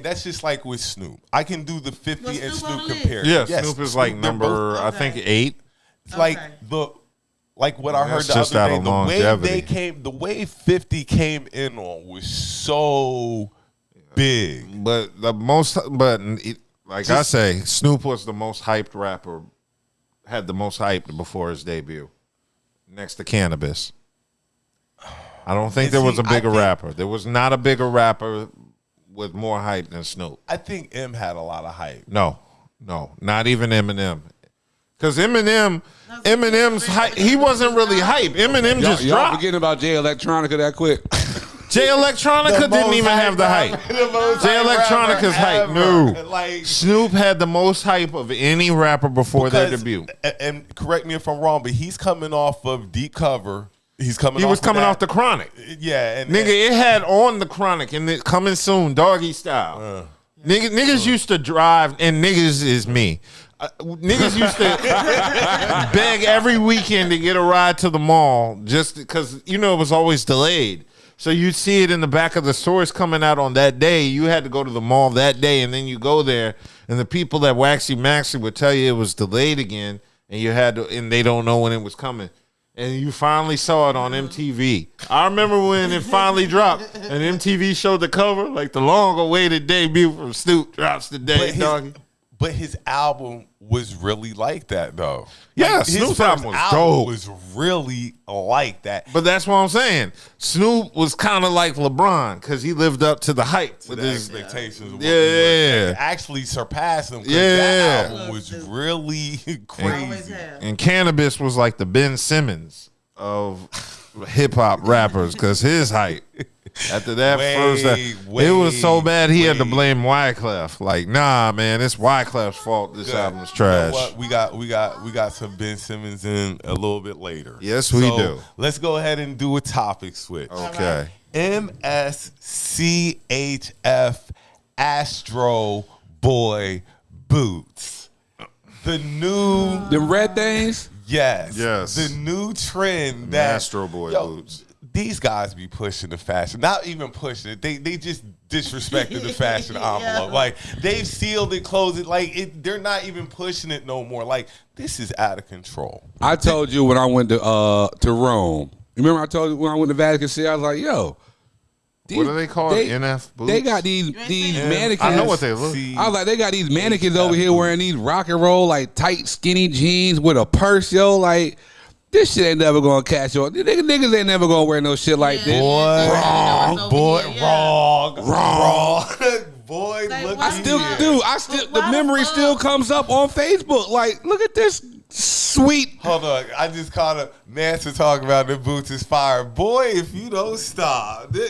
That's just like with Snoop. I can do the 50 and Snoop comparison. Yeah, Yes, Snoop is like number, I think 8. It's like what I heard That's the just other out day. of longevity. The way 50 came in on was so big. But I say, Snoop was the most hyped rapper. Had the most hype before his debut, next to Cannabis. I don't think there was a bigger rapper. There was not a bigger rapper with more hype than Snoop. I think M had a lot of hype. No, not even Eminem. Because Eminem's hype, he wasn't really hype. Eminem just y'all dropped. forgetting about Jay Electronica that quick. Jay Electronica didn't even have the hype. Jay Electronica's hype. No. Like, Snoop had the most hype of any rapper before their debut. And correct me if I'm wrong, but he's coming off of Deep Cover. He was coming off the Chronic. Yeah. Nigga, it had on the Chronic and it coming soon, Doggy Style. Niggas used to drive, and niggas is me. Niggas used to beg every weekend to get a ride to the mall just because, you know, it was always delayed. So you'd see it in the back of the stores coming out on that day. You had to go to the mall that day, and then you go there, and the people at Waxy Maxy would tell you it was delayed again, and you had to, and they don't know when it was coming. And you finally saw it on MTV. I remember when it finally dropped, and MTV showed the cover, like the long-awaited debut from Snoop drops today, doggy. But his album was really like that, though. Yeah, like, Snoop's his album was dope. Was really like that. But that's what I'm saying. Snoop was kind of like LeBron because he lived up to the hype with his expectations. Yeah, actually surpassed him. Yeah, that album was really crazy. And Cannabis was like the Ben Simmons of hip hop rappers because his hype. After that it was so bad he had to blame Wyclef. Like, nah, man, it's Wyclef's fault. This album's trash. You know what? We got some Ben Simmons in a little bit later. Yes, we do. Let's go ahead and do a topic switch. Okay. MSCHF Astro Boy Boots. The new red things? Yes. The new trend that Astro Boy boots. These guys be pushing the fashion, not even pushing it. They just disrespected the fashion envelope. Like, they've sealed it, closed it. Like, they're not even pushing it no more. Like, this is out of control. I told you when I went to Rome. Remember I told you when I went to Vatican City, I was like, yo. What do they call it? NF boots? They got these mannequins. I know what they look. I was like, they got these mannequins over here wearing these rock and roll, like tight, skinny jeans with a purse, yo. Like, this shit ain't never gonna catch on. Niggas ain't never gonna wear no shit like this. Wrong. Boy, look. The memory still comes up on Facebook. Like, look at this Sweet. Hold on, I just caught a Manson talking about the boots is fire. Boy, if you don't stop. No,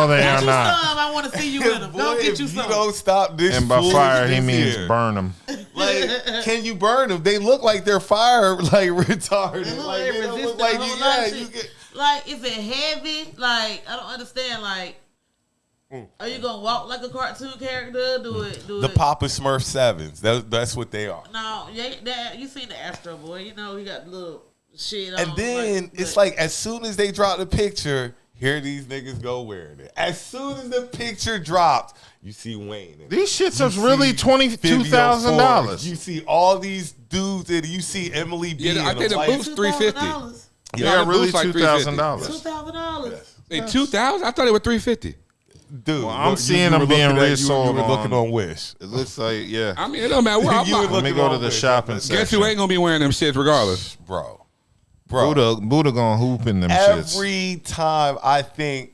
they Get are you not. some. I want to see you in them. Go get you if some. you don't stop this, And by fire, he means here. burn them. Like, can you burn them? They look like they're fire, like retarded. They look Like, like they don't look resistant, like a you. whole lot Yeah, of you shit. get. Like, is it heavy? Like, I don't understand. Like, are you gonna walk like a cartoon character? The Papa Smurf 7s. That's what they are. No, you seen the Astro Boy? You know he got little shit on. And then it's like as soon as they drop the picture, here these niggas go wearing it. As soon as the picture dropped, you see Wayne. These shits are really $22,000. You see all these dudes, and you see Emily B. Yeah, I think the boots $350. They are really like $2,000. $2,000. They 2,000? I thought they were $350. Dude, Well, I'm seeing them being resold. You were looking on Wish. It looks like, yeah. I mean, it don't matter where I'm You at. Let me go to the shopping section. Guess who ain't gonna be wearing them shits regardless? Bro. Buddha gonna hoop in them shits. Every time I think,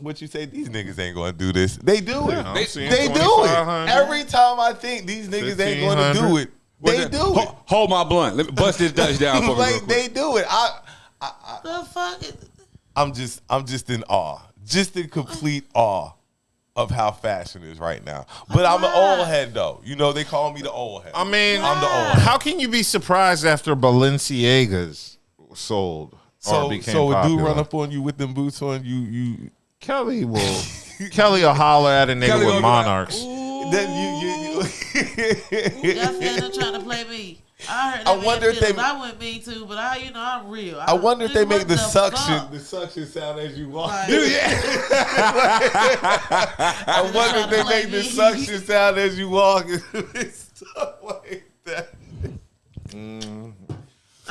what you say, these niggas ain't gonna do this. They do it. I'm They seeing do it. 2,500. Every time I think these niggas ain't gonna do it, they do it. Hold my blunt. Let me bust this Dutch down for me. Like they do it. The fuck? I'm just in awe. Just in complete awe of how fashion is right now. But I'm an old head though. You know, they call me the old head. I mean, I'm the old head. how can you be surprised after Balenciagas sold or became so a popular? dude run up on you with them boots on you Kelly will holler at a nigga Kelly with will be like, monarchs. then Y'all saying they're trying to play me. I heard that I wonder if they- I wouldn't mean to, but I'm real. I wonder if they make the fuck? suction sound as you walk. Like- I wonder if they make the suction sound as you walk and stuff like that.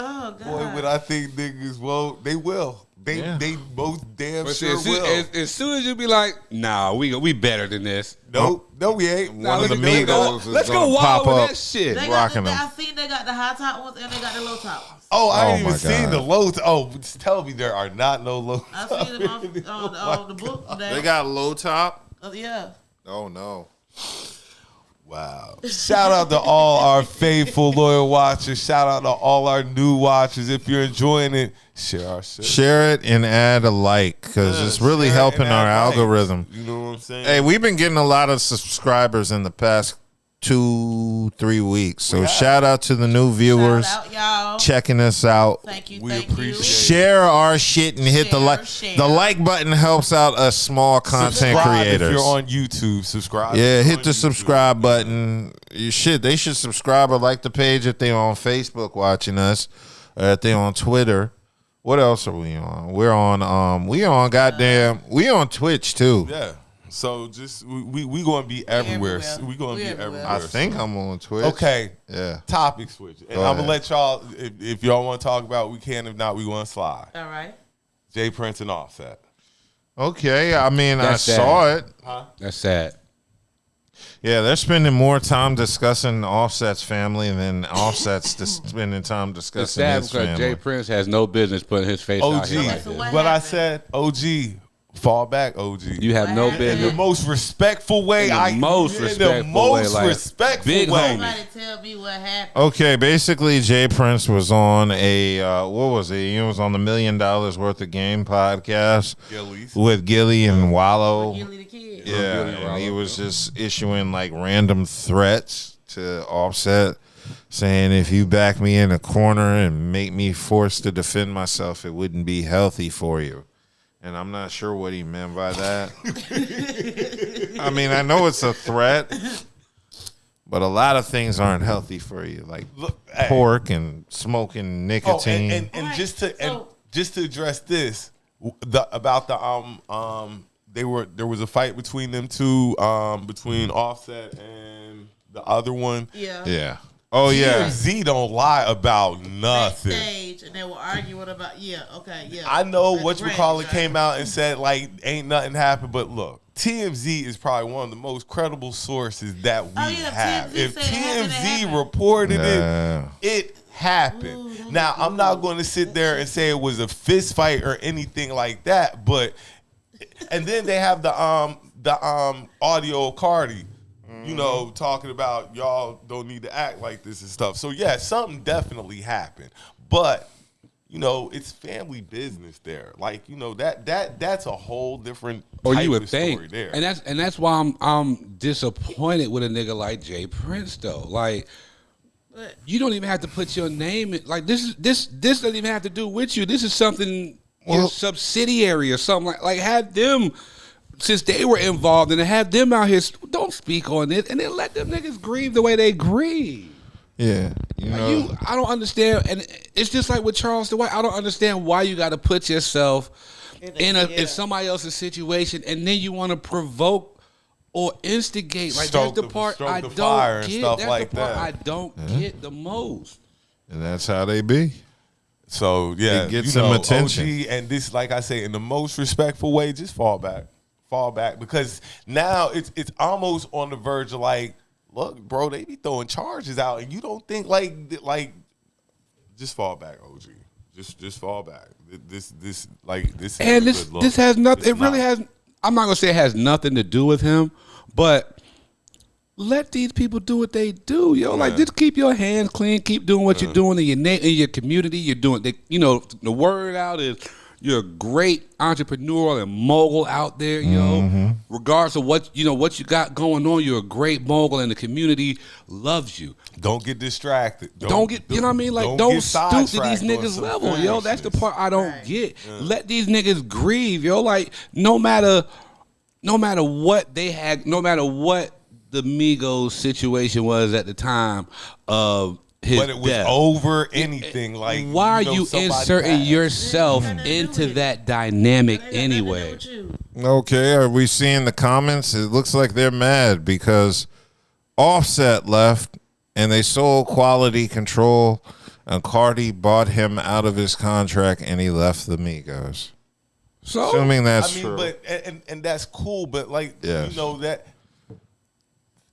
Oh God. Boy, when I think niggas won't, they will. They most damn But sure as, will. as soon as you be like, nah, we better than this. Nope, no, we ain't. One of the let's go- Migos is let's go gonna wild pop with up. that shit. They rocking got them. I seen they got the high top ones and they got the low top ones. Oh, I Oh ain't even my seen God. the low. Just tell me there are not no low. I seen them on the book. They got low top. Yeah. Oh no. Wow. Shout out to all our faithful, loyal watchers. Shout out to all our new watchers. If you're enjoying it, share our shit. Share it and add a like because it's really Share it helping and our add likes. algorithm. You know what I'm saying? Hey, we've been getting a lot of subscribers in the past 2-3 weeks. So shout out to the new viewers Shout out, y'all. checking us out. Thank you. We Thank appreciate you. it. Share our shit and hit the Share, like. share. The like button helps out us small content Subscribe creators. If you're on YouTube, subscribe. Yeah, if you're hit on the YouTube. subscribe button. They should subscribe or like the page if they on Facebook watching us, or if they on Twitter. What else are we on? We're on we on Twitch too. Yeah. So just we gonna be everywhere. everywhere. We gonna We be everywhere. everywhere. I think I'm on Twitch. Okay. Yeah. Topic switch. And Go I'm gonna ahead. let y'all if y'all want to talk about it, we can. If not, we gonna slide. All right. Jay Prince and Offset. Okay. I mean, That's I saw it. That's sad. Yeah, they're spending more time discussing Offset's family than Offset's spending time It's discussing sad his because family. Jay Prince has no business putting his face out here like OG. So this. what What I happened? said, OG. Fall back, OG. You have no What happened? in the business. most respectful way. In the most in respectful the most way, like, respectful big way. homie. Somebody tell me what happened. Okay, basically, Jay Prince was on a what was it? He was on the $1 Million Worth of Game podcast Gillies. with Gilly and Wallow. Gilly the kid. Yeah, and he was just issuing like random threats to Offset, saying if you back me in a corner and make me forced to defend myself, it wouldn't be healthy for you. And I'm not sure what he meant by that. I mean, I know it's a threat, but a lot of things aren't healthy for you, like Hey. pork and smoking Oh, nicotine. and Right. just to So- just to address this, there was a fight between them two, between Offset and the other one. Yeah. yeah. Oh yeah. TMZ don't lie about nothing. Backstage, and they were arguing about yeah. I know At what the you call it Grammys, came out and said like ain't nothing happened, but look, TMZ is probably one of the most credible sources that we Oh, yeah, have. TMZ If said it happened, it TMZ happened. reported Yeah. it happened. Ooh, that Now was I'm not good. going to sit there and say it was a fist fight or anything like that, but and then they have the audio of Cardi. you know, talking about y'all don't need to act like this and stuff. So yeah, something definitely happened, but you know, it's family business there. Like, you know, that's a whole different type you would of think. story there. And that's why I'm disappointed with a nigga like Jay Prince though. Like, you don't even have to put your name in. Like, this doesn't even have to do with you. This is something your subsidiary or something like have them. Since they were involved and have them out here, don't speak on it, and then let them niggas grieve the way they grieve. Yeah, you know. I don't understand, and it's just like with Charles Dwight. I don't understand why you got to put yourself in somebody else's situation, and then you want to provoke or instigate. Like that's the part I don't get. That's the part I don't get the most. And that's how they be. So yeah, it gets some attention. OG, and this, like I say, in the most respectful way, just fall back, because now it's almost on the verge of like, look, bro, they be throwing charges out, and you don't think like just fall back, OG, just fall back. This and this has nothing. It really has. I'm not gonna say it has nothing to do with him, but let these people do what they do, yo. Like, just keep your hands clean. Keep doing what you're doing in your community. You're doing, the word out is you're a great entrepreneur and mogul out there, yo. Regardless of what you got going on, you're a great mogul, and the community loves you. Don't get distracted. Don't get, you know what I mean? Like, don't stoop to these niggas' level, yo. That's the part I don't get. Let these niggas grieve, yo. Like, no matter what they had, no matter what the Migos situation was at the time of his but it was death. over anything. Like, why are you inserting yourself into that dynamic anyway? Okay, are we seeing the comments? It looks like they're mad because Offset left and they sold Quality Control, and Cardi bought him out of his contract and he left the Migos. So, assuming that's true. But and that's cool, but like, you know that.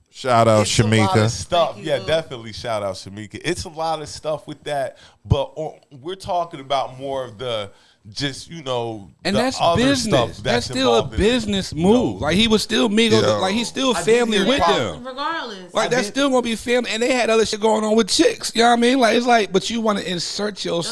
Shout out Shamika. A lot of stuff. Yeah, definitely shout out Shamika. It's a lot of stuff with that, but we're talking about more of the just, you know, and the that's other business. Stuff that's still a business move. Like, he was still Migos. Like, he's still family with them. Regardless. Like, that's still gonna be family, and they had other shit going on with chicks. You know what I mean? Like, it's like, but you want to insert your.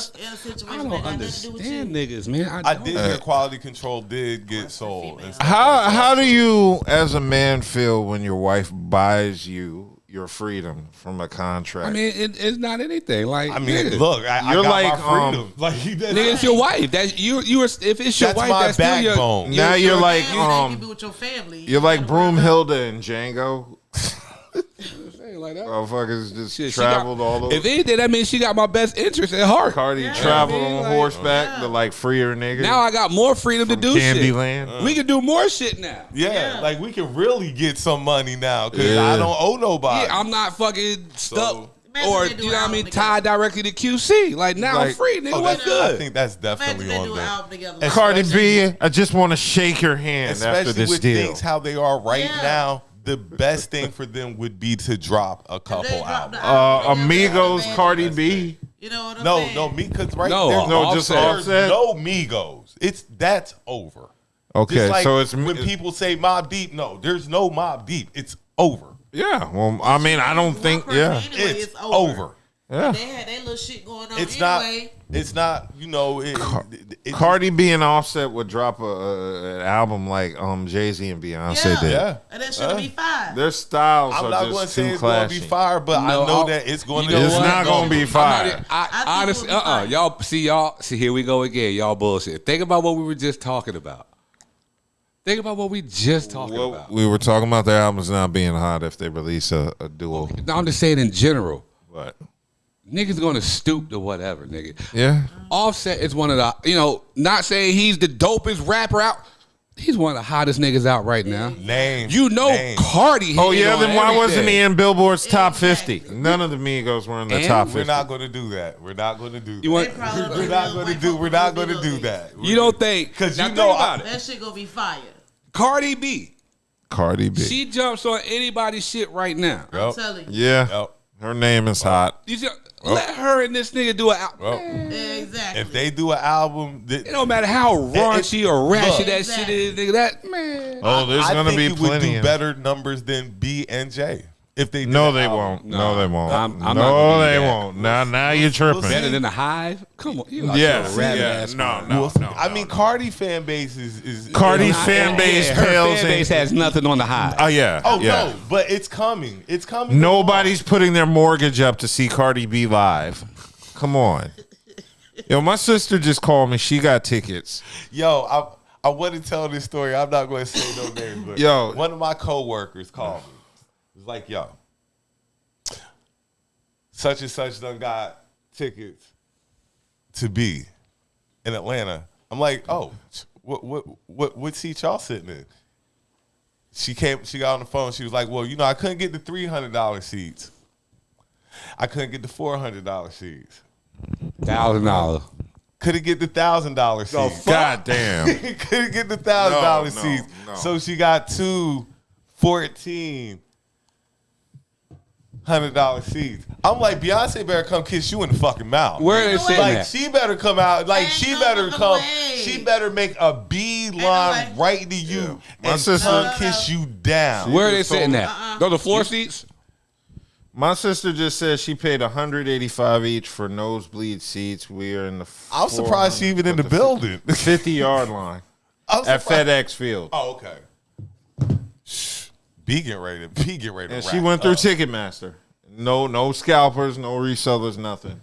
I don't understand niggas, man. I did hear Quality Control did get sold. How do you, as a man, feel when your wife buys you your freedom from a contract? I mean, it's not anything. Like, I mean, look, you're like, my freedom. Like, nigga, it's your wife. That you were. If it's your wife, that's my still backbone. Now you're like, you be with your family. You're like Broomhilda and Django. Like that. Motherfuckers just traveled all over. If anything, that means she got my best interest at heart. Cardi traveled on horseback to like free her niggas. Now I got more freedom to do Candyland. shit. We can do more shit now. Yeah, like we can really get some money now because I don't owe nobody. Yeah, I'm not fucking stuck. Or, you know what I mean, tied directly to QC. Like, now I'm free, nigga. What's good? I think that's definitely on there. Cardi B, I just want to shake your hand especially after this with deal. things how they are right now. The best thing for them would be to drop a couple albums. Amigos, Cardi B. You know what I'm saying? No, me, because right just Offset. No Migos. That's over. Okay, like so it's when people say Mobb Deep. No, there's no Mobb Deep. It's over. Yeah, well, I mean, I don't think. Yeah, anyway, it's over. Yeah, they had that little shit going on. It's anyway. It's not. You know, Cardi B and Offset would drop an album like Jay-Z and Beyonce did. Yeah, and that should be fire. Their styles I'm are not just going to say too it's going to be fire, but I know that it's going to. It's not going to be fire. Honestly, y'all see, here we go again. Y'all bullshit. Think about what we were just talking about. Think about what we just talking about. We were talking about their albums not being hot if they release a duo. No, I'm just saying in general. What? Niggas gonna stoop to whatever, nigga. Yeah. Offset is one of the, not saying he's the dopest rapper out. He's one of the hottest niggas out right now. Name. Cardi. Oh, yeah, then why wasn't he in Billboard's top 50? None of the Migos were in the top 50. We're not going to do that. We're not going to do that. We're not going to do that. You don't think? Because you know about it. That shit gonna be fire. Cardi B. She jumps on anybody's shit right now. I'm telling you. Yeah. Her name is hot. Let her and this nigga do an album. Well, Exactly. if they do an album, It don't matter how raunchy or ratchet look. that shit is, nigga. That man. Oh, there's gonna be it would plenty. do better numbers than B and J. If they No, did they an album. won't. No, they won't. I'm not no, gonna do they that. won't. Now you're tripping. Better than the Hive? Come on. You Yes, rabbit yeah. ass No, man. no, no. I mean, Cardi fan base is Cardi's Nah, fan base her pales fan base in- has nothing on the Hive. Oh yeah. Oh yeah. no, but it's coming. It's coming. Nobody's putting their mortgage up to see Cardi B live. Come on. Yo, my sister just called me. She got tickets. Yo, I want to tell this story. I'm not going to say no names, but Yo. one of my coworkers called me. It was like, yo, such and such done got tickets to be in Atlanta. I'm like, oh, what seat y'all sitting in? She got on the phone. She was like, well, I couldn't get the $300 seats. I couldn't get the $400 seats. $1,000. Couldn't get the $1,000 seats. God damn. Couldn't get the $1,000 No, seats. no. So she got two $1,400 seats. I'm like, Beyonce better come kiss you in the fucking mouth. Where are they sitting Like, at? she better come out. Like, Ain't she no better fucking come. way. She better make a beeline Ain't no right to you My and sister- tongue kiss you down. Where are they told sitting me- at? Those the floor seats? My sister just said she paid $185 each for nosebleed seats. We are in the. I'm surprised she even in the building. 50-yard line I'm at surprised- FedEx Field. Oh, okay. Shh. B get ready to And she wrap went through up. Ticketmaster. No scalpers, no resellers, nothing.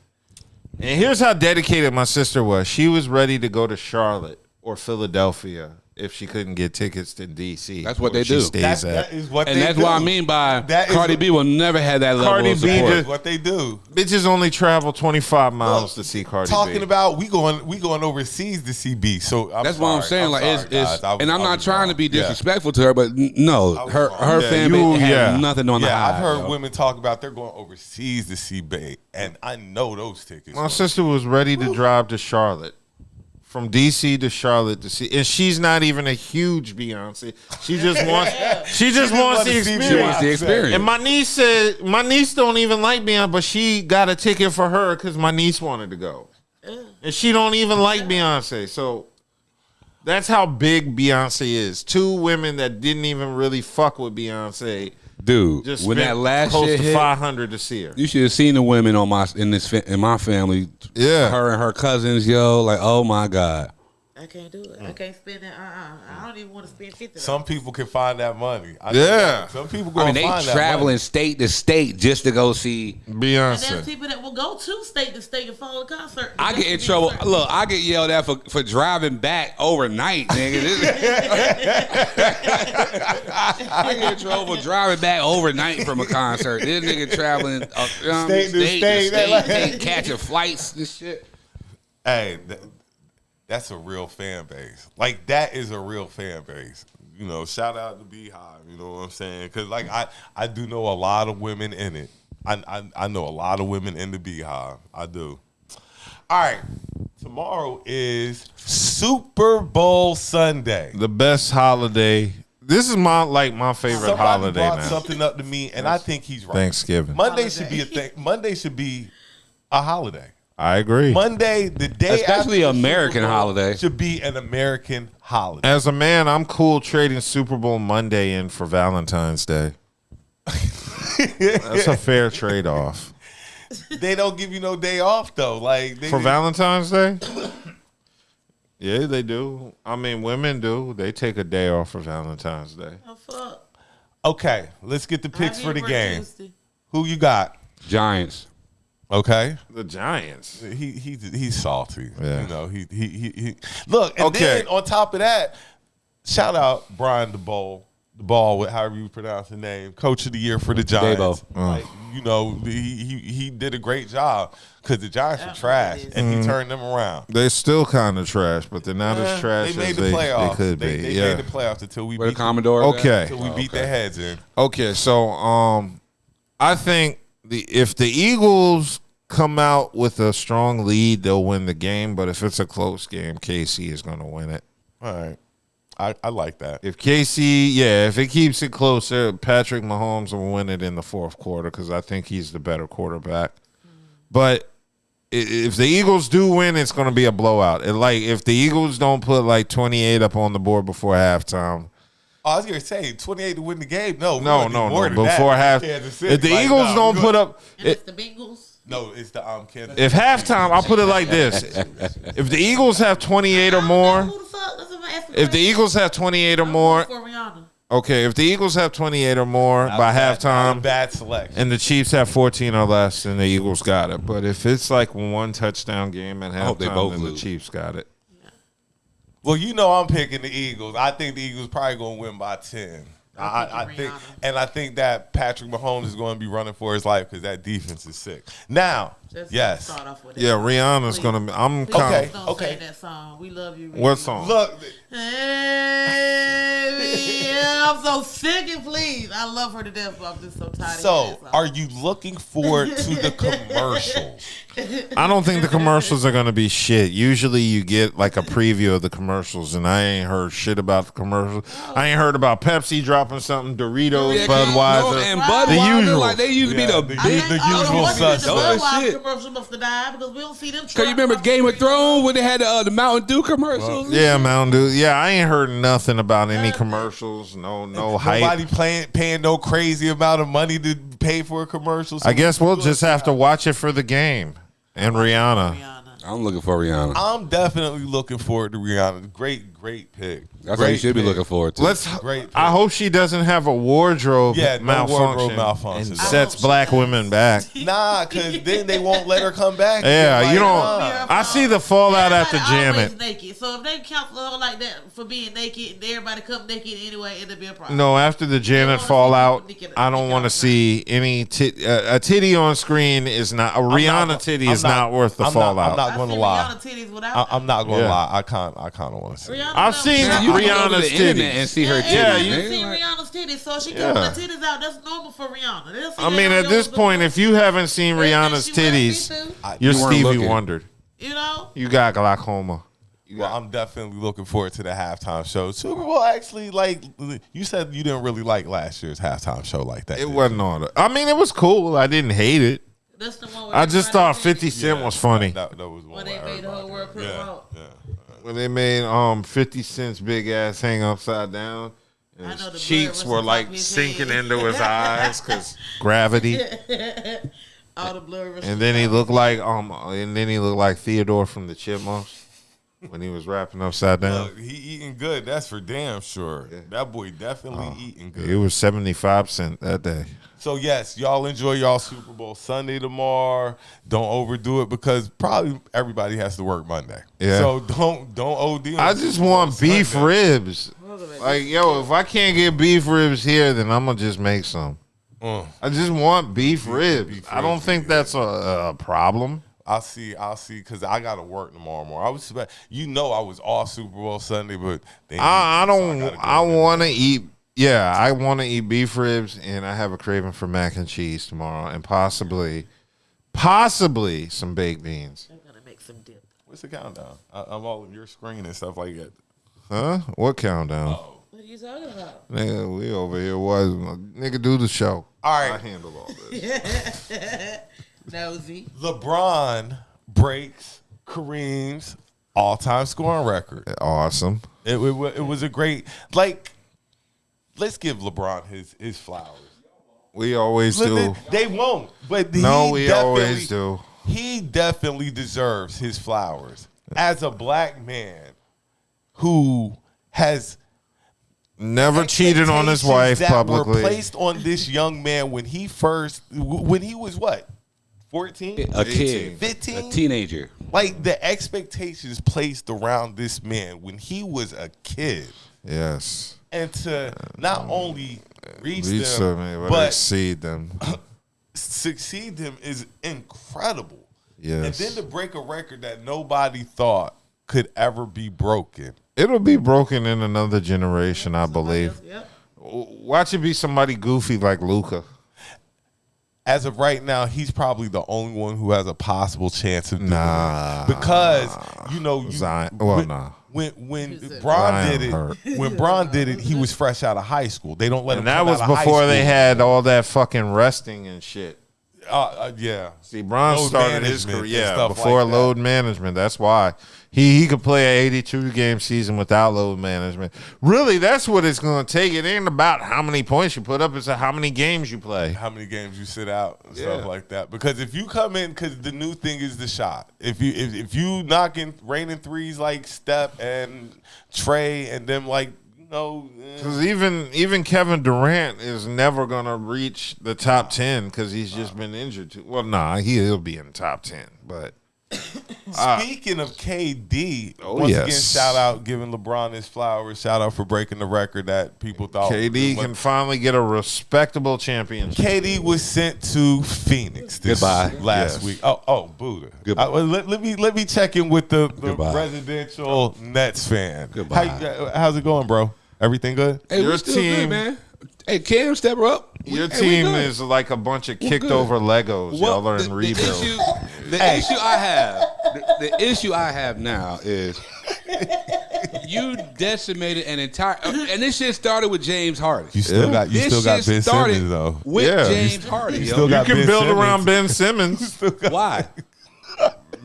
And here's how dedicated my sister was. She was ready to go to Charlotte or Philadelphia if she couldn't get tickets to DC. That's what where they do. She stays at. That is what And they that's do. what I mean by That is Cardi what- B will never have that level Cardi of B support. just- What they do. Bitches only travel 25 miles to see Cardi Talking B. about we going overseas to see B. So That's what I'm saying. Like, sorry, it's guys. and I'm I not was trying wrong. to be Yeah. disrespectful to her, but no, I was her wrong. Yeah, fan you- base has yeah. nothing on the Yeah, Hive. I've heard yo. women talk about they're going overseas to see B, and I know those tickets. My sister was ready to drive to Charlotte. From DC to Charlotte to see, and she's not even a huge Beyonce. She just wants, she just wants the wanna see experience. She wants the experience. And my niece said, my niece don't even like Beyonce, but she got a ticket for her because my niece wanted to go, and she don't even like Beyonce. So that's how big Beyonce is. Two women that didn't even really fuck with Beyonce Dude, just when spent that last close shit to hit, $500 to see her. you should have seen the women on in my family. Yeah. Her and her cousins, yo, like, oh my God. I can't do it. I can't spend that. I don't even want to spend $50. Some people can find that money. I know Yeah. that. Some people go I mean, they find that traveling money. state to state just to go see. And there's Beyonce. people that will go to state and follow the concert. I get in trouble. Look, I get yelled at for driving back overnight, nigga. I get in trouble for driving back overnight from a concert. This nigga traveling State to state. catching flights and shit. Hey, that's a real fan base. Like, that is a real fan base. You know, shout out to B.D.U.B. You know what I'm saying? Because, like, I do know a lot of women in it. I know a lot of women in the B.D.U.B. I do. All right. Tomorrow is Super Bowl Sunday. The best holiday. This is my favorite Somebody holiday brought now. something up to me, and I think he's right. Thanksgiving. Monday should be a thing. Monday should be a holiday. I agree. Monday, the day Especially after the American Super Bowl, holiday. should be an American holiday. As a man, I'm cool trading Super Bowl Monday in for Valentine's Day. That's a fair trade-off. They don't give you no day off though. Like For Valentine's Day? Yeah, they do. I mean, women do. They take a day off for Valentine's Day. Oh, fuck. Okay, let's get the picks I for the need game. Tuesday. Who you got? Giants. Okay, The Giants. he's salty. Yeah. You know he look. And Okay. then on top of that, shout out Brian the ball with however you pronounce the name, Coach of the Year for the Giants. Like, you know, he did a great job because the Giants were trash and he turned them around. They're still kind of trash, but they're not as trash They made as the they playoffs. could be. They Yeah. made the playoffs until we Where the beat Commodore? Okay. until we beat their heads in. Okay, so I think if the Eagles come out with a strong lead, they'll win the game. But if it's a close game, KC is going to win it. All right. I like that. If if it keeps it closer, Patrick Mahomes will win it in the fourth quarter because I think he's the better quarterback. But if the Eagles do win, it's going to be a blowout. Like if the Eagles don't put like 28 up on the board before halftime. I was gonna say 28 to win the game. No. Before half. If the Eagles don't put up, it's the Bengals. No, it's the Kansas. If halftime, I'll put it like this: if the Eagles have 28 or more, if the Eagles have 28 or more, okay. If the Eagles have 28 or more by halftime, bad selection, and the Chiefs have 14 or less, then the Eagles got it. But if it's like one touchdown game at halftime, then the Chiefs got it. Well, you know I'm picking the Eagles. I think the Eagles probably going to win by 10. I think that Patrick Mahomes is going to be running for his life because that defense is sick. Now, yes. Rihanna's going to be. I'm kind of. Okay. That song. We love you. Rihanna. What song? Look. I'm so sick and pleased. I love her to death, but I'm just so tired. So, are you looking forward to the commercials? I don't think the commercials are going to be shit. Usually you get like a preview of the commercials, and I ain't heard shit about the commercials. I ain't heard about Pepsi dropping something, Doritos, Budweiser, and Budweiser. The usual. Like they used to be the usual suspects. The commercials must have died because we don't see them. Cause you remember Game of Thrones when they had the Mountain Dew commercials? Yeah, Mountain Dew. Yeah, I ain't heard nothing about any commercials. No hype. Nobody paying no crazy amount of money to pay for a commercial. So I guess we'll just have to watch it for the game. And Rihanna. I'm looking for Rihanna. I'm definitely looking forward to Rihanna. Great pick. That's what you should be looking forward to. I hope she doesn't have a wardrobe malfunction and sets black women back. Nah, because then they won't let her come back. Yeah, you don't. I see the fallout after Janet. Naked. So if they cancel her like that for being naked and everybody come naked anyway, it'll be a problem. No, after the Janet fallout, I don't want to see any a titty on screen. Is not a Rihanna titty is not worth the fallout. I'm not going to lie. I'm not going to lie. I kind of want to see. I've seen Rihanna's titties and see her titties. Yeah, you've seen Rihanna's titties, so she can put her titties out. That's normal for Rihanna. I mean, at this point, if you haven't seen Rihanna's titties, you're Stevie Wonder. You know, you got glaucoma. Well, I'm definitely looking forward to the halftime show. Super Bowl, actually, like you said, you didn't really like last year's halftime show like that. It wasn't on. I mean, it was cool. I didn't hate it. That's the one I just thought 50 Cent was funny. That was one when they made the whole world put out. When they made 50 Cent's big ass hang upside down, and his cheeks were like sinking into his eyes because gravity. All the blood. And then he looked like Theodore from the Chipmunks when he was rapping upside down. Look, he eating good. That's for damn sure. Yeah. That boy definitely eating good. It was 75 cents that day. So, yes, y'all enjoy y'all Super Bowl Sunday tomorrow. Don't overdo it because probably everybody has to work Monday. Yeah. So, don't OD. I just want beef ribs. Like, yo, if I can't get beef ribs here, then I'm going to just make some. I just want beef ribs. I don't think that's a problem. I'll see, because I got to work tomorrow morning. I was off Super Bowl Sunday, but I want to eat. Yeah, I want to eat beef ribs, and I have a craving for mac and cheese tomorrow, and possibly some baked beans. I'm gonna make some dip. What's the countdown? I'm all of your screen and stuff like that. Huh? What countdown? What are you talking about? Nigga, we over here. Nigga, do the show. All right, I handle all this. Nosy. LeBron breaks Kareem's all-time scoring record. Awesome. It was a great Let's give LeBron his flowers. We always do. They won't, but we always do. He definitely deserves his flowers as a black man who has never cheated on his wife publicly. Were placed on this young man when he was what? 14? A kid. 15? A teenager. Like the expectations placed around this man when he was a kid. Yes. And to not only reach them, but exceed them. Succeed them is incredible. Yes. And then to break a record that nobody thought could ever be broken. It'll be broken in another generation, I believe. Yep. Watch it be somebody goofy like Luka. As of right now, he's probably the only one who has a possible chance of doing it. Because, When Bron did it, he was fresh out of high school. They don't let him. And that was before they had all that fucking resting and shit. Yeah. See, Bron Load started his management career and stuff before like that. load management. That's why he could play an 82-game season without load management. Really, that's what it's going to take. It ain't about how many points you put up. It's how many games you play. How many games you sit out and stuff like that. Because if you come in, because the new thing is the shot. If you knocking raining threes like Steph and Trey and them like, because even Kevin Durant is never gonna reach the top 10 because he's just been injured too. Well, he'll be in the top 10. But speaking of KD, once again, shout out, giving LeBron his flowers. Shout out for breaking the record that people thought KD can finally get a respectable championship. KD was sent to Phoenix last week. Oh, Budha. Goodbye. Let me check in with the Goodbye. residential Nets fan. Goodbye. How's it going, bro? Everything good? Hey, Your we still team- good, man. Hey, Cam, step her up. Your We team good. is like a bunch of kicked good. over Legos. Well, Y'all are in rebuild. The issue I have, the issue I have now is you decimated an entire, and this shit started with James Harden. You still got This Ben shit started Simmons though. with Yeah. James Harden. you yo. still You got can Ben build Simmons. around Ben Simmons Why?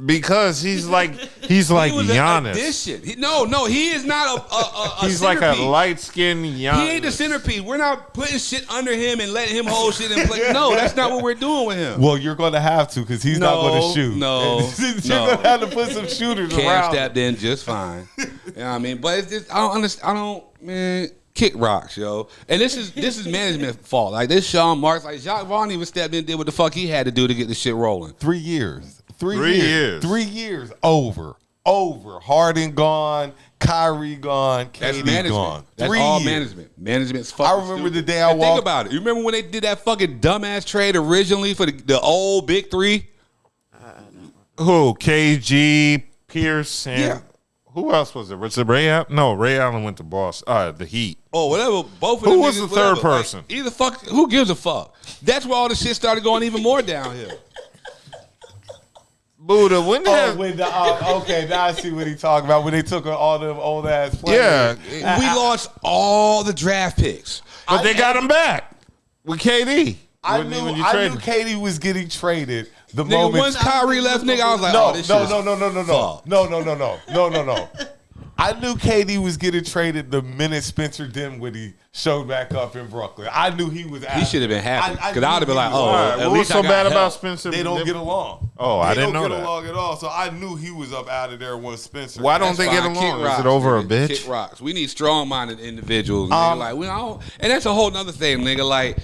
because he's like He was an Giannis. addition. No, he is not a He's like a centerpiece. light-skinned Giannis. He ain't the centerpiece. We're not putting shit under him and letting him hold shit in place. No, that's not what we're doing with him. Well, you're going to have to because he's not going to shoot. No, you're going to have to put some shooters Cam around. stepped in just fine. You know what I mean? But it's just, I don't understand. Man, kick rocks, yo. And this is management fault. Like this Sean Marks, like Jacques Vaughn even stepped in and did what the fuck he had to do to get the shit rolling. 3 years. 3 years. 3 years. Over. Harden gone. Kyrie gone. That's KD management. gone. That's 3 all years. management. Management's fucking I remember stupid. the day I And think walked. about it. You remember when they did that fucking dumbass trade originally for the old big three? Who? KG, Pierce, and Yeah. who else was it? Was it Ray Allen? No, Ray Allen went to Boston. The Heat. Or whatever. Both of Who them was niggas, the third whatever. Like, person? either fuck. Who gives a fuck? That's where all the shit started going even more downhill. Buddha, when did Okay, now I see what he talking about. When they took all them old ass players. Yeah, We lost all the draft picks. but they got him back with KD. I When knew you traded- KD was getting traded the Nigga, moment. once Kyrie left, nigga, I was like, No, oh, this shit is no. fucked. No. I knew KD was getting traded the minute Spencer Dinwiddie showed back up in Brooklyn. I knew he was out. He should have been happy. Because knew I would have been he like, was oh, out. at What least was so I got bad about help. Spencer? They don't get along. Oh, I didn't know They that. don't get along at all. So I knew he was up out of there when Spencer. Why don't That's they get fine. along? Kick Is rocks, it over a nigga. bitch? Kick rocks. We need strong-minded individuals. Nigga. Like we don't, and that's a whole nother thing, nigga. Like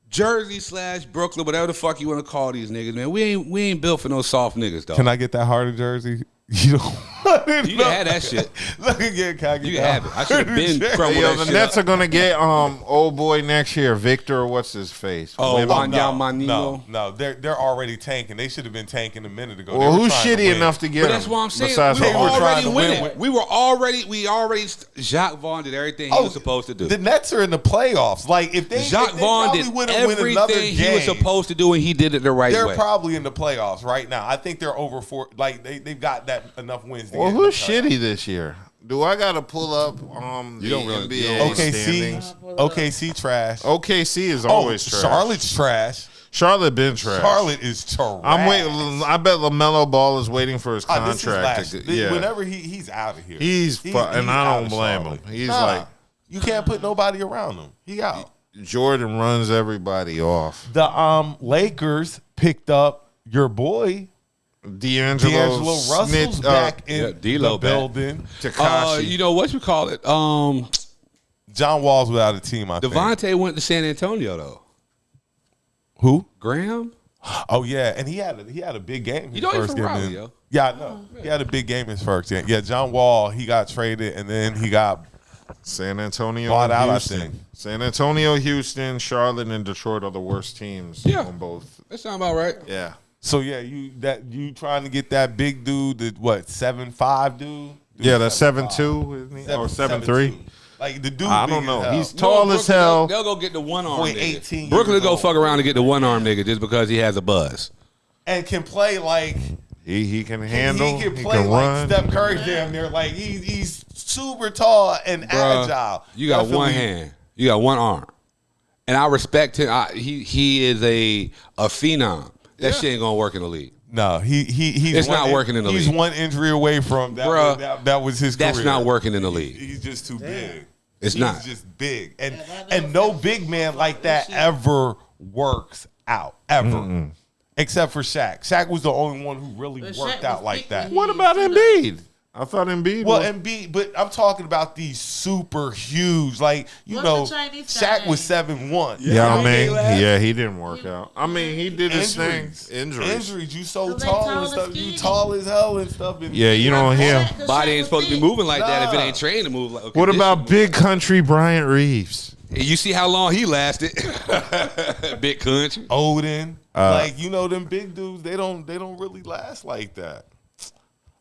Jersey / Brooklyn, whatever the fuck you want to call these niggas, man. We ain't built for no soft niggas, dog. Can I get that Harden jersey? You don't want it. You can have that shit. Look again, can I get You that can have it. I should have been Harden crumbled Yo, that the shit Nets up. are gonna get old boy next year, Victor. What's his face? Oh, Women- Wanyama. No, they're already tanking. They should have been tanking a minute ago. Well, They were who's trying to shitty win. enough to get But him? that's what I'm saying. Besides We were Harden? trying already to win. winning. We already. Jacques Vaughn did everything he was supposed to do. The Nets are in the playoffs. Like if they Jacques Vaughn probably did win another everything game, he was supposed to do, and he did it the right they're way. probably in the playoffs right now. I think they're over four. Like they've got that enough wins. To Well, get in the who's playoffs. shitty this year? Do I gotta pull up You don't really- NBA OKC, standings? OKC trash. OKC is always trash. Charlotte's trash. Charlotte been trash. Charlotte is trash. I'm waiting. I bet LaMelo Ball is waiting for his Oh, this is contract. last- To get, yeah, Whenever he's out of here. and I out don't of blame Charlotte. him. He's Nah, like you can't put nobody around him. He out. Jordan runs everybody off. The Lakers picked up your boy D'Angelo Russell's snitch, back in yeah, D-Lo the back. building. Tekashi. You know what you call it? John Wall's without a team. I think. Devontae went to San Antonio though. Who? Graham. Oh yeah, and he had a big game. His You know he first from game Raleigh, in- yo. Yeah, I know. He had a big game his first game. Yeah, John Wall, he got traded and then he got San Antonio bought and out, I Houston. think. San Antonio, Houston, Charlotte, and Detroit are the worst teams Yeah. on both. That sound about right. Yeah. So yeah, you trying to get that big dude, the what 7'5" dude? Yeah, that's 7'2", isn't he? Or 7'3". Like the dude. I big don't as know. hell. He's tall as hell. They'll go get the one arm Boy, nigga. 18 Brooklyn years will go old. fuck around and get the one arm nigga just because he has a buzz. and can play like He can handle. He can play like run. Steph Curry damn near. Like he's super tall and Bruh, agile. You got one Definitely- hand. You got one arm. and I respect him. He is a phenom. That shit ain't gonna work in the league. No, he's not working in the league. He's one injury away from that. Bruh, that was his career. That's not working in the league. He's just too big. It's not. He's just big, and no big man like that ever works out ever, except for Shaq. Shaq was the only one who really worked out like that. What about Embiid? I thought Embiid. Well, Embiid, but I'm talking about these super huge, like Shaq was 7'1". Yeah, I mean, he didn't work out. I mean, he did his thing. Injuries. You so tall and stuff. You tall as hell and stuff. Yeah, you don't hear. Body ain't supposed to be moving like that if it ain't trained to move. Like, what about big country Bryant Reeves? You see how long he lasted. Big country. Odin. Like, them big dudes, they don't really last like that.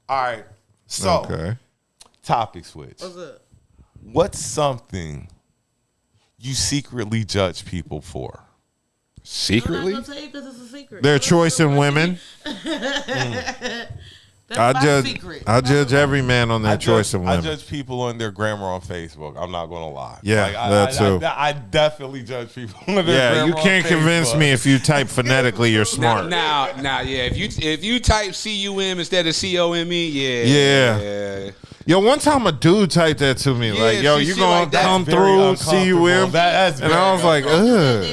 All right. So, topic switch. What's up? What's something you secretly judge people for? Secretly? I'm not gonna tell you because it's a secret. Their choice in women. I judge every man on their choice in women. I judge people on their grammar on Facebook. I'm not going to lie. Yeah, that too. I definitely judge people on their grammar you can't on convince Facebook. me if you type phonetically, you're smart. Now, yeah. If you type CUM instead of COME, yeah. Yo, one time a dude typed that to me, like, "Yo, you gonna come through CUM?" And I was like, "Ugh."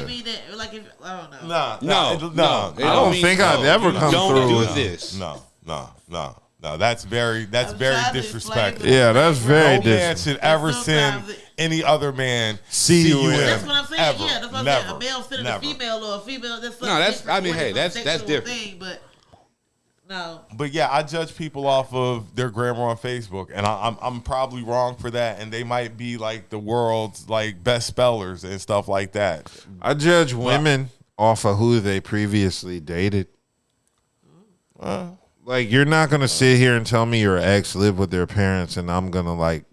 No. I don't think I'd ever come through with this. No. That's very disrespectful. Yeah, that's very disrespectful. No man should ever send any other man CUM. That's what I'm saying. Ever. Yeah, that's what I'm saying. A male fitting a female or a female. That's that's different. Thing, but no. But yeah, I judge people off of their grammar on Facebook, and I'm probably wrong for that. And they might be like the world's like best spellers and stuff like that. I judge women off of who they previously dated. Like, you're not going to sit here and tell me your ex lived with their parents and I'm going to, like,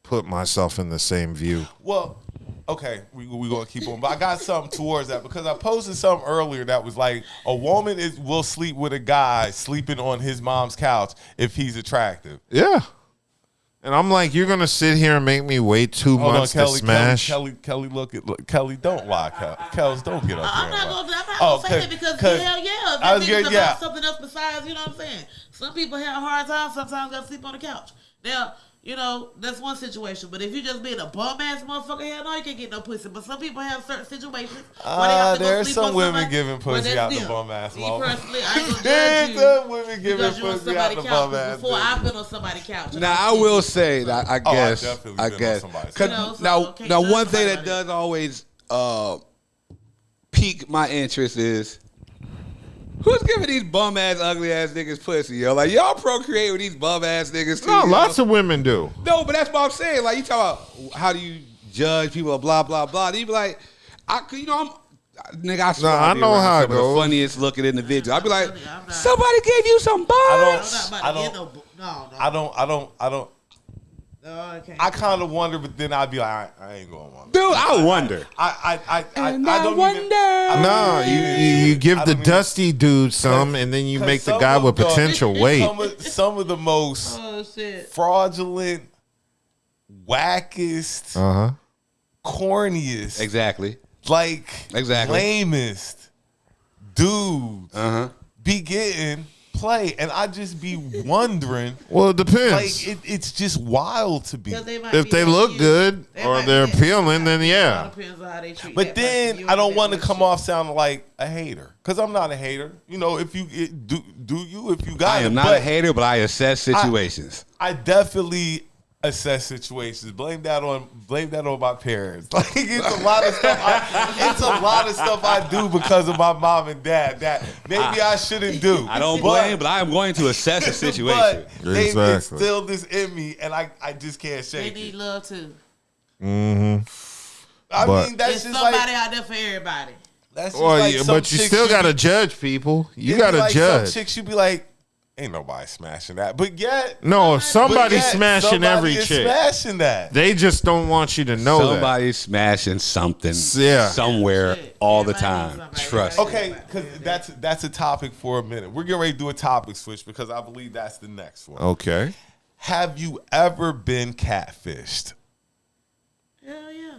put myself in the same view. Well, okay, we going to keep on. But I got something towards that because I posted something earlier that was like, a woman will sleep with a guy sleeping on his mom's couch if he's attractive. Yeah. And I'm like, you're going to sit here and make me wait 2 months to smash? Kelly, look, Kelly, don't lie, Kelly. Don't get up here. I'm not going to say that because hell yeah. If that nigga's about something else besides, you know what I'm saying? Some people have a hard time. Sometimes got to sleep on the couch. Now, that's one situation. But if you just being a bum-ass motherfucker, hell no, you can't get no pussy. But some people have certain situations where they have to go sleep some on women somebody. giving pussy out the bum-ass Me personally, I ain't gonna There's judge some women giving because you're on pussy out the somebody's couch. bum-ass Before I've been on somebody's couch. Now I will say that I guess. Now one thing that does always pique my interest is who's giving these bum ass ugly ass niggas pussy, yo? Like, y'all procreate with these bum ass niggas too. No, yo? lots of women do. No, but that's what I'm saying. Like, you talk about how do you judge people, blah blah blah. Then you be like, I swear I know how it goes. The funniest looking individual. I'd be like, somebody gave you some buzz. I kind of wonder, but then I'd be like, I ain't going to wonder. Dude, I wonder. I don't wonder. No, you give the dusty dude some, and then you make the guy with potential wait. Some of the most fraudulent, wackest, corniest, lamest dudes be getting play, and I just be wondering. Well, it depends. Like it's just wild to be. If they look good or they're appealing, then yeah. But then I don't want to come off sounding like a hater, because I'm not a hater. If you if you got I am not a hater, but I assess situations. I definitely assess situations. Blame that on my parents. Like it's a lot of stuff I do because of my mom and dad that maybe I shouldn't do. I don't blame, but I am going to assess a situation. But they instilled this in me, and I just can't shake it. They need love too. Mm-hmm. I mean, that's there's just somebody out there for everybody. That's just but you still gotta judge people. You gotta judge. Some chicks, you be like, ain't nobody smashing that. But yet, no, if somebody's smashing every chick, smashing that. They just don't want you to know somebody's smashing something somewhere all the time. Trust me. Okay, because that's a topic for a minute. We're getting ready to do a topic switch because I believe that's the next one. Okay. Have you ever been catfished? Hell yeah.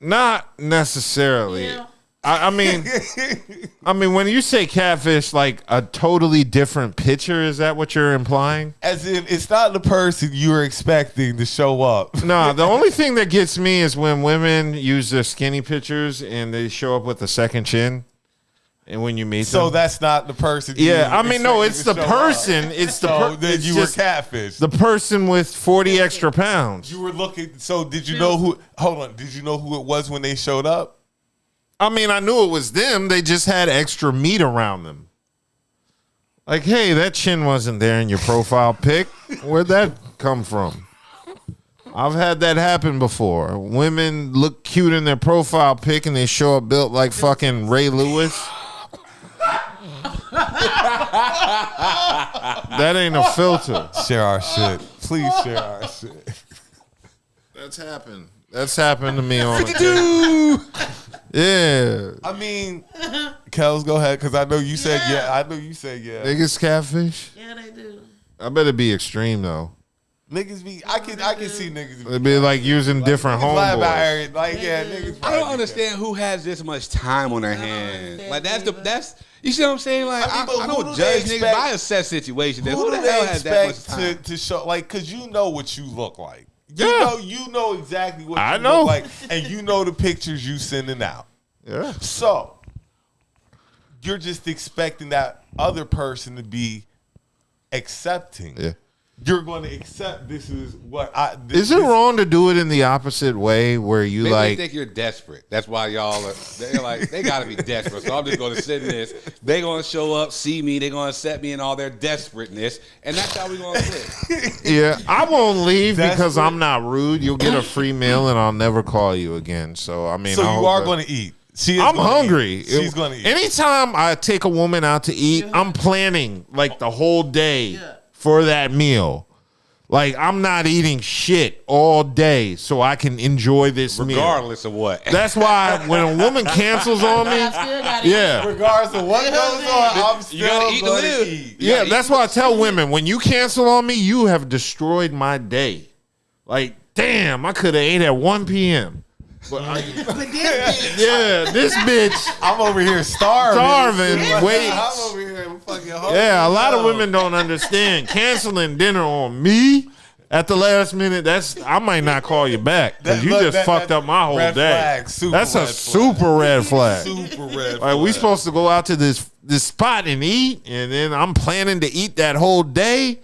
Not necessarily. Yeah. I mean, when you say catfish, like a totally different picture, is that what you're implying? As in, it's not the person you were expecting to show up. No, the only thing that gets me is when women use their skinny pictures and they show up with a second chin. And when you meet them. So that's not the person. Yeah, I mean, no, it's the person. Up. It's the person. Then you were catfish. The person with 40 extra pounds. You were looking. So did you know who? Hold on. Did you know who it was when they showed up? I mean, I knew it was them. They just had extra meat around them. Like, hey, that chin wasn't there in your profile pic. Where'd that come from? I've had that happen before. Women look cute in their profile pic and they show up built like fucking Ray Lewis. That ain't a filter. Share our shit. Please share our shit. That's happened. That's happened to me on the Yeah. I mean, Kels, go ahead, because I know you said yeah. I know you said yeah. Niggas catfish? Yeah, they do. I better be extreme though. Niggas be I can see niggas It'd be like using different homeboys. Like yeah, niggas. I don't understand who has this much time on their hands. Like that's you see what I'm saying? Like I don't judge niggas by a set situation. Who do they expect to show? Like, cause you know what you look like. You know exactly what you look like, and you know the pictures you sending out. Yeah. So you're just expecting that other person to be accepting. Yeah. You're going to accept this is what I. Is it wrong to do it in the opposite way, where you Maybe like? They think you're desperate. That's why y'all are. They're like they got to be desperate. So I'm just going to send this. They're going to show up, see me. They're going to accept me in all their desperateness, and that's how we're going to live. Yeah, I won't leave because I'm not rude. You'll get a free meal, and I'll never call you again. So I mean, so you are going to eat. I'm hungry. She's going to eat. Anytime I take a woman out to eat, I'm planning like the whole day for that meal. Like, I'm not eating shit all day so I can enjoy this meal. Regardless of what. That's why when a woman cancels on me, regardless of what goes on, I'm still going to eat. Yeah, that's why I tell women, when you cancel on me, you have destroyed my day. Like, damn, I could have ate at 1 p.m. But this bitch. I'm over here starving. Wait. I'm over here fucking hungry. Yeah, a lot of women don't understand. Canceling dinner on me at the last minute, I might not call you back because you just fucked up my whole day. That's a super red flag. Super red flag. Like, we supposed to go out to this spot and eat, and then I'm planning to eat that whole day.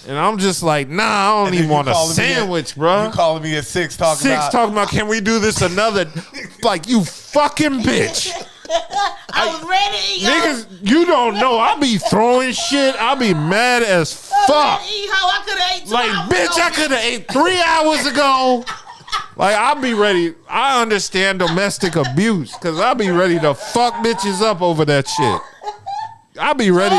And I'm just like, nah, I don't even want a sandwich, bro. You calling me at 6 talking about can we do this another? Like, you fucking bitch. I was ready. Niggas, you don't know. I be throwing shit. I be mad as fuck. I could have ate 2 like, hours bitch, I could have ate 3 hours ago. Like, I'll be ready. I understand domestic abuse because I'll be ready to fuck bitches up over that shit. I'll be ready.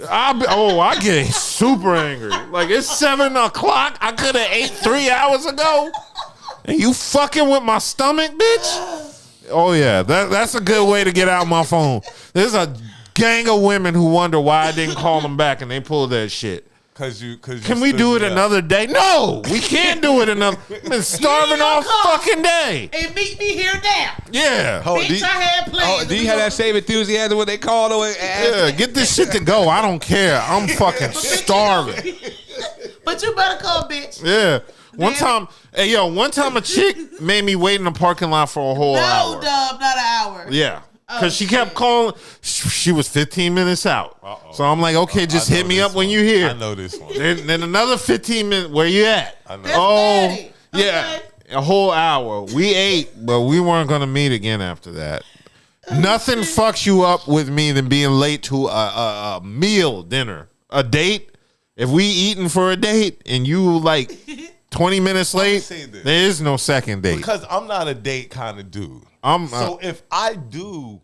I get super angry. Like, it's 7 o'clock. I could have ate 3 hours ago. And you fucking with my stomach, bitch? Oh, yeah. That's a good way to get out my phone. There's a gang of women who wonder why I didn't call them back, and they pulled that shit. Can we do it another day? No, we can't do it another. I've been starving all fucking day. And meet me here now. Yeah. Bitch, I had plans. Do you have that same enthusiasm when they call? Yeah, get this shit to go. I don't care. I'm fucking starving. But you better come, bitch. Yeah. One time a chick made me wait in the parking lot for a whole hour. No, Dub, not an hour. Yeah. Because she kept calling. She was 15 minutes out. So I'm like, okay, just hit me up when you're here. I know this one. Then another 15 minutes. Where you at? I know. Yeah. A whole hour. We ate, but we weren't going to meet again after that. Nothing fucks you up with me than being late to a meal dinner. A date. If we eating for a date and you like 20 minutes late, there is no second date. Because I'm not a date kind of dude. So if I do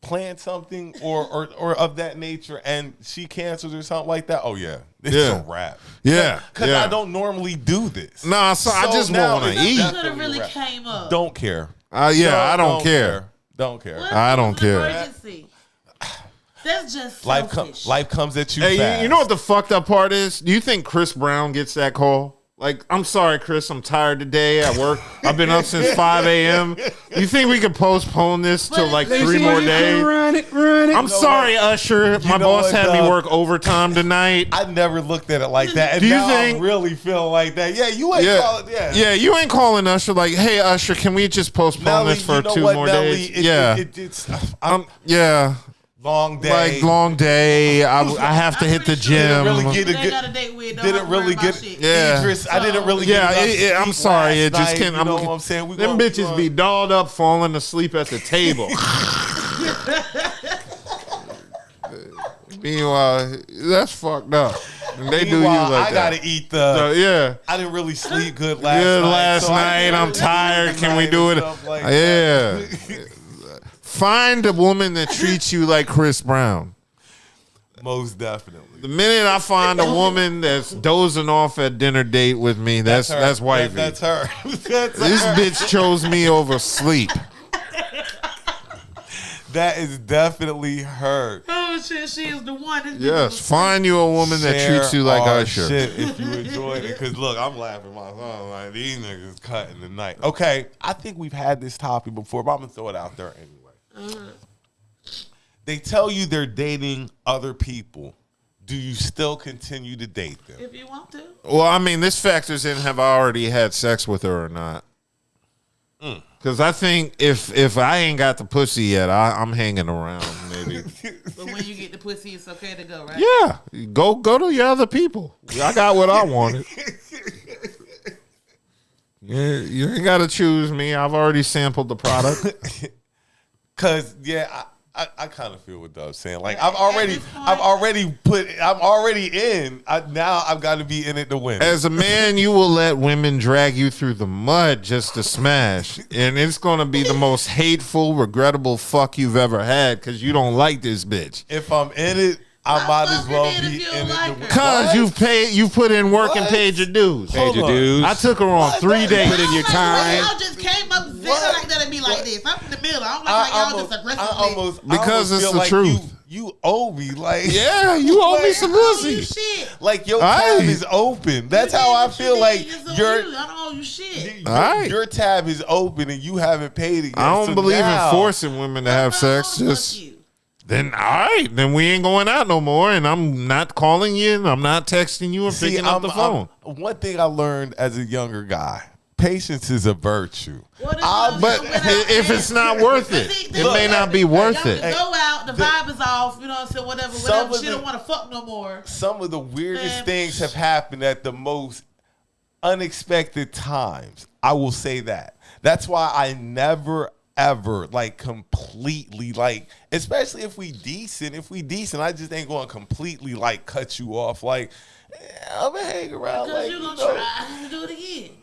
plan something or of that nature and she cancels or something like that, oh yeah, it's a wrap. Yeah. Because I don't normally do this. Nah, so I just want to eat. Could have really came up. Don't care. I don't care. Don't care. I don't care. Emergency? That's just life comes at you Hey, fast. you know what the fucked up part is? Do you think Chris Brown gets that call? Like, I'm sorry, Chris, I'm tired today. I work. I've been up since 5 a.m. You think we could postpone this till like 3 more days? Run it. I'm sorry, Usher. My boss had me work overtime tonight. I never looked at it like that. And Do you now think? I'm really feeling like that. Yeah, you ain't calling. Yeah, you ain't calling Usher like, hey, Usher, can we just postpone Nelly, this for you know 2 what, more Nelly, days? Yeah. Long day. Like, long day. I have to hit the gym. Didn't really get Idris. I didn't really get I'm sorry. It just can't. You know what I'm saying? Them bitches be dolled up, falling asleep at the table. Meanwhile, that's fucked up. And they do you like I that. gotta eat I didn't really sleep good last night. I'm tired. Can we do it? Find a woman that treats you like Chris Brown. Most definitely. The minute I find a woman that's dozing off at dinner date with me, that's wifey. That's her. This bitch chose me over sleep. That is definitely her. Oh shit, she is the one. Yes, find you a woman that treats you like Usher. Shit, if you enjoyed it, because look, I'm laughing myself like these niggas cutting the night. Okay, I think we've had this topic before, but I'm gonna throw it out there anyway. They tell you they're dating other people. Do you still continue to date them? If you want to. Well, I mean, this factors in have I already had sex with her or not. Because I think if I ain't got the pussy yet, I'm hanging around maybe. But when you get the pussy, it's okay to go, right? Yeah, go to your other people. I got what I wanted. Yeah, you ain't got to choose me. I've already sampled the product. Cause I kind of feel what Dove's saying. Like I'm already in. Now I've got to be in it to win. As a man, you will let women drag you through the mud just to smash, and it's gonna be the most hateful, regrettable fuck you've ever had because you don't like this bitch. If I'm in it, I might as well be in it. Because you put in work and paid your dues. I took her on 3 days. Put in your time. Y'all just came up and said like that and be like this. I'm in the middle. I don't like how y'all just aggressive. Because it's the truth. You owe me, like you owe me some pussy. Like your tab is open. That's how I feel. Like I don't owe you shit. Your tab is open and you haven't paid it yet. I don't believe in forcing women to have sex. Then all right, then we ain't going out no more, and I'm not calling you, and I'm not texting you and picking up the phone. One thing I learned as a younger guy: patience is a virtue. But if it's not worth it, it may not be worth it. Go out, the vibe is off, you know what I'm saying? Whatever. She don't want to fuck no more. Some of the weirdest things have happened at the most unexpected times. I will say that. That's why I never ever like completely like, especially if we decent, I just ain't going to completely like cut you off. Like I'm gonna hang around. Because like you're gonna try to do it again.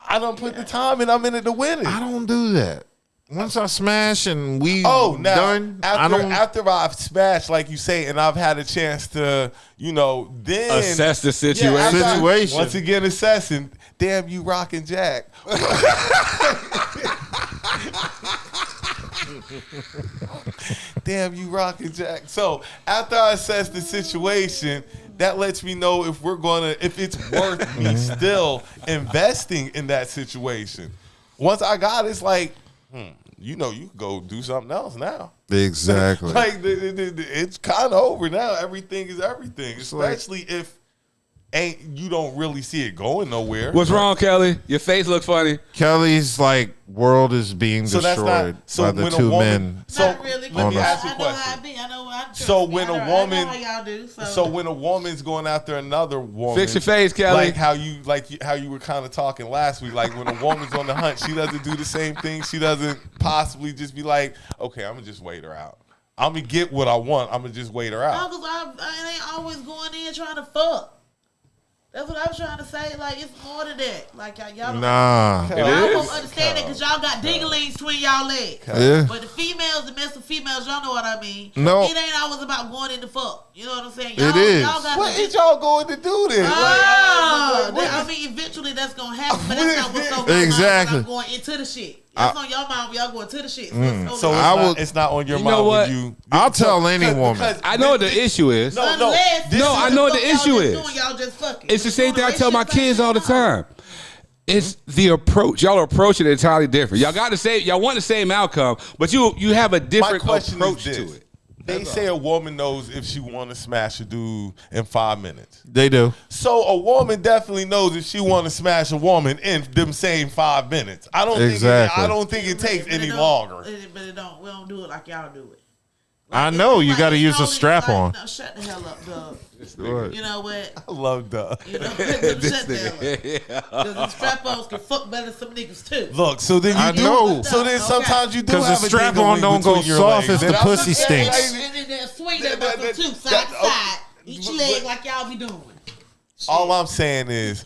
I don't put the time in. I'm in it to win it. I don't do that. Once I smash and we done, after I've smashed, like you say, and I've had a chance to, then assess the situation. Once again, assessing. Damn, you rockin' Jack. Damn, you rockin' Jack. So after I assess the situation, that lets me know if it's worth me still investing in that situation. Once I got it, it's like, you can go do something else now. Exactly. Like it's kind of over now. Everything is everything, especially if you don't really see it going nowhere. What's wrong, Kelly? Your face looks funny. Kelly's like world is being destroyed by the two men. Not really. Let me ask you a question. So when a woman's going after another woman, fix your face, Kelly. Like how you were kind of talking last week. Like when a woman's on the hunt, she doesn't do the same thing. She doesn't possibly just be like, okay, I'm gonna just wait her out. I'm gonna get what I want. I'm gonna just wait her out. No, because I ain't always going in trying to fuck. That's what I was trying to say. Like, it's more than that. Like, y'all don't, y'all don't understand it because y'all got dinglings between y'all legs. Yeah. But the mess with females, y'all know what I mean. No. It ain't always about going in the fuck. You know what I'm saying? It is. What is y'all going to do then? I mean, eventually that's going to happen, but that's not what's so good. Exactly. I'm going into the shit. That's on your mind when y'all going to the shit. So it's not on your mind when you... I'll tell any woman. I know what the issue is. No, I know what the issue is. Y'all just fucking. It's the same thing I tell my kids all the time. It's the approach. Y'all are approaching it entirely different. Y'all want the same outcome, but you have a different approach to it. They say a woman knows if she want to smash a dude in 5 minutes. They do. So a woman definitely knows if she want to smash a woman in them same 5 minutes. I don't think it takes any longer. But we don't do it like y'all do it. I know you got to use a strap on. No, shut the hell up, Doug. You know what? I love Doug. You know, shut the hell up. Because the strap-ons can fuck better than some niggas too. Look, so then you do. So then sometimes you do have a because the strap-on don't go soft if the pussy stinks. And then they'll swing that motherfucker too, side to side. Each leg like y'all be doing. All I'm saying is,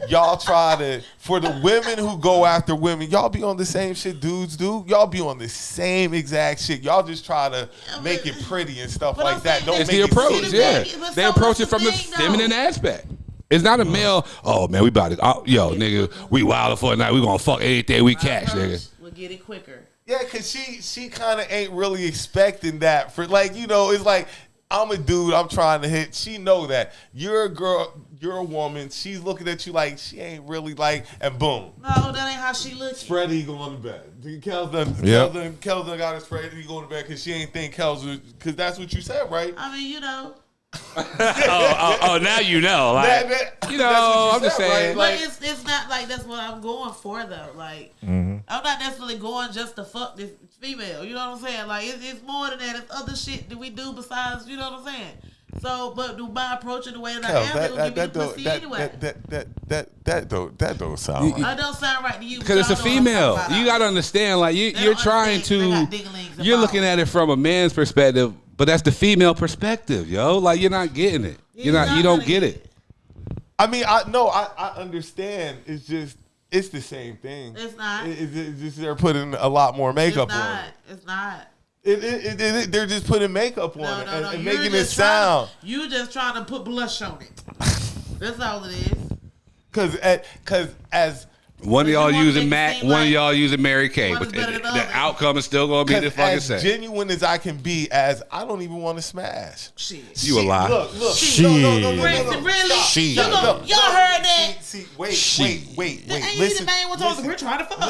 y'all try to, for the women who go after women, y'all be on the same shit dudes do. Y'all be on the same exact shit. Y'all just try to make it pretty and stuff like that. It's the approach, yeah. They approach it from the feminine aspect. It's not a male, oh man, we about to, yo, nigga, we wildin' for a night. We gonna fuck anything we catch, nigga. We'll get it quicker. Yeah, because she kind of ain't really expecting that. For like, you know, it's like, I'm a dude, I'm trying to hit. She know that. You're a girl, you're a woman. She's looking at you like she ain't really like, and boom. No, that ain't how she looks. Spread eagle on the bed. Kel's done got a spread eagle on the bed because she ain't think Kel's was, because that's what you said, right? I mean, you know. Now you know. Like, you know, I'm just saying. Right? Like, but it's not like that's what I'm going for, though. Like, I'm not necessarily going just to fuck this female. You know what I'm saying? Like, it's more than that. It's other shit that we do besides, you know what I'm saying? So, but by approaching the way that I am, it'll give me the pussy anyway. That don't sound right. That don't sound right to you. Because it's a female. You got to understand, like, you're trying to, you're looking at it from a man's perspective, but that's the female perspective, yo. Like, you're not getting it. You don't get it. I mean, I understand. It's just, it's the same thing. It's not. It's just they're putting a lot more makeup on it. It's not. They're just putting makeup on it and making it sound. You just trying to put blush on it. That's all it is. Because as one of y'all using Mac, one of y'all using Mary Kay, but the outcome is still going to be the fucking same. As genuine as I can be, as I don't even want to smash. Shit. You a lie. Look. Branson, really? Shit. Y'all heard that? Wait. He the man was talking. We're trying to fuck.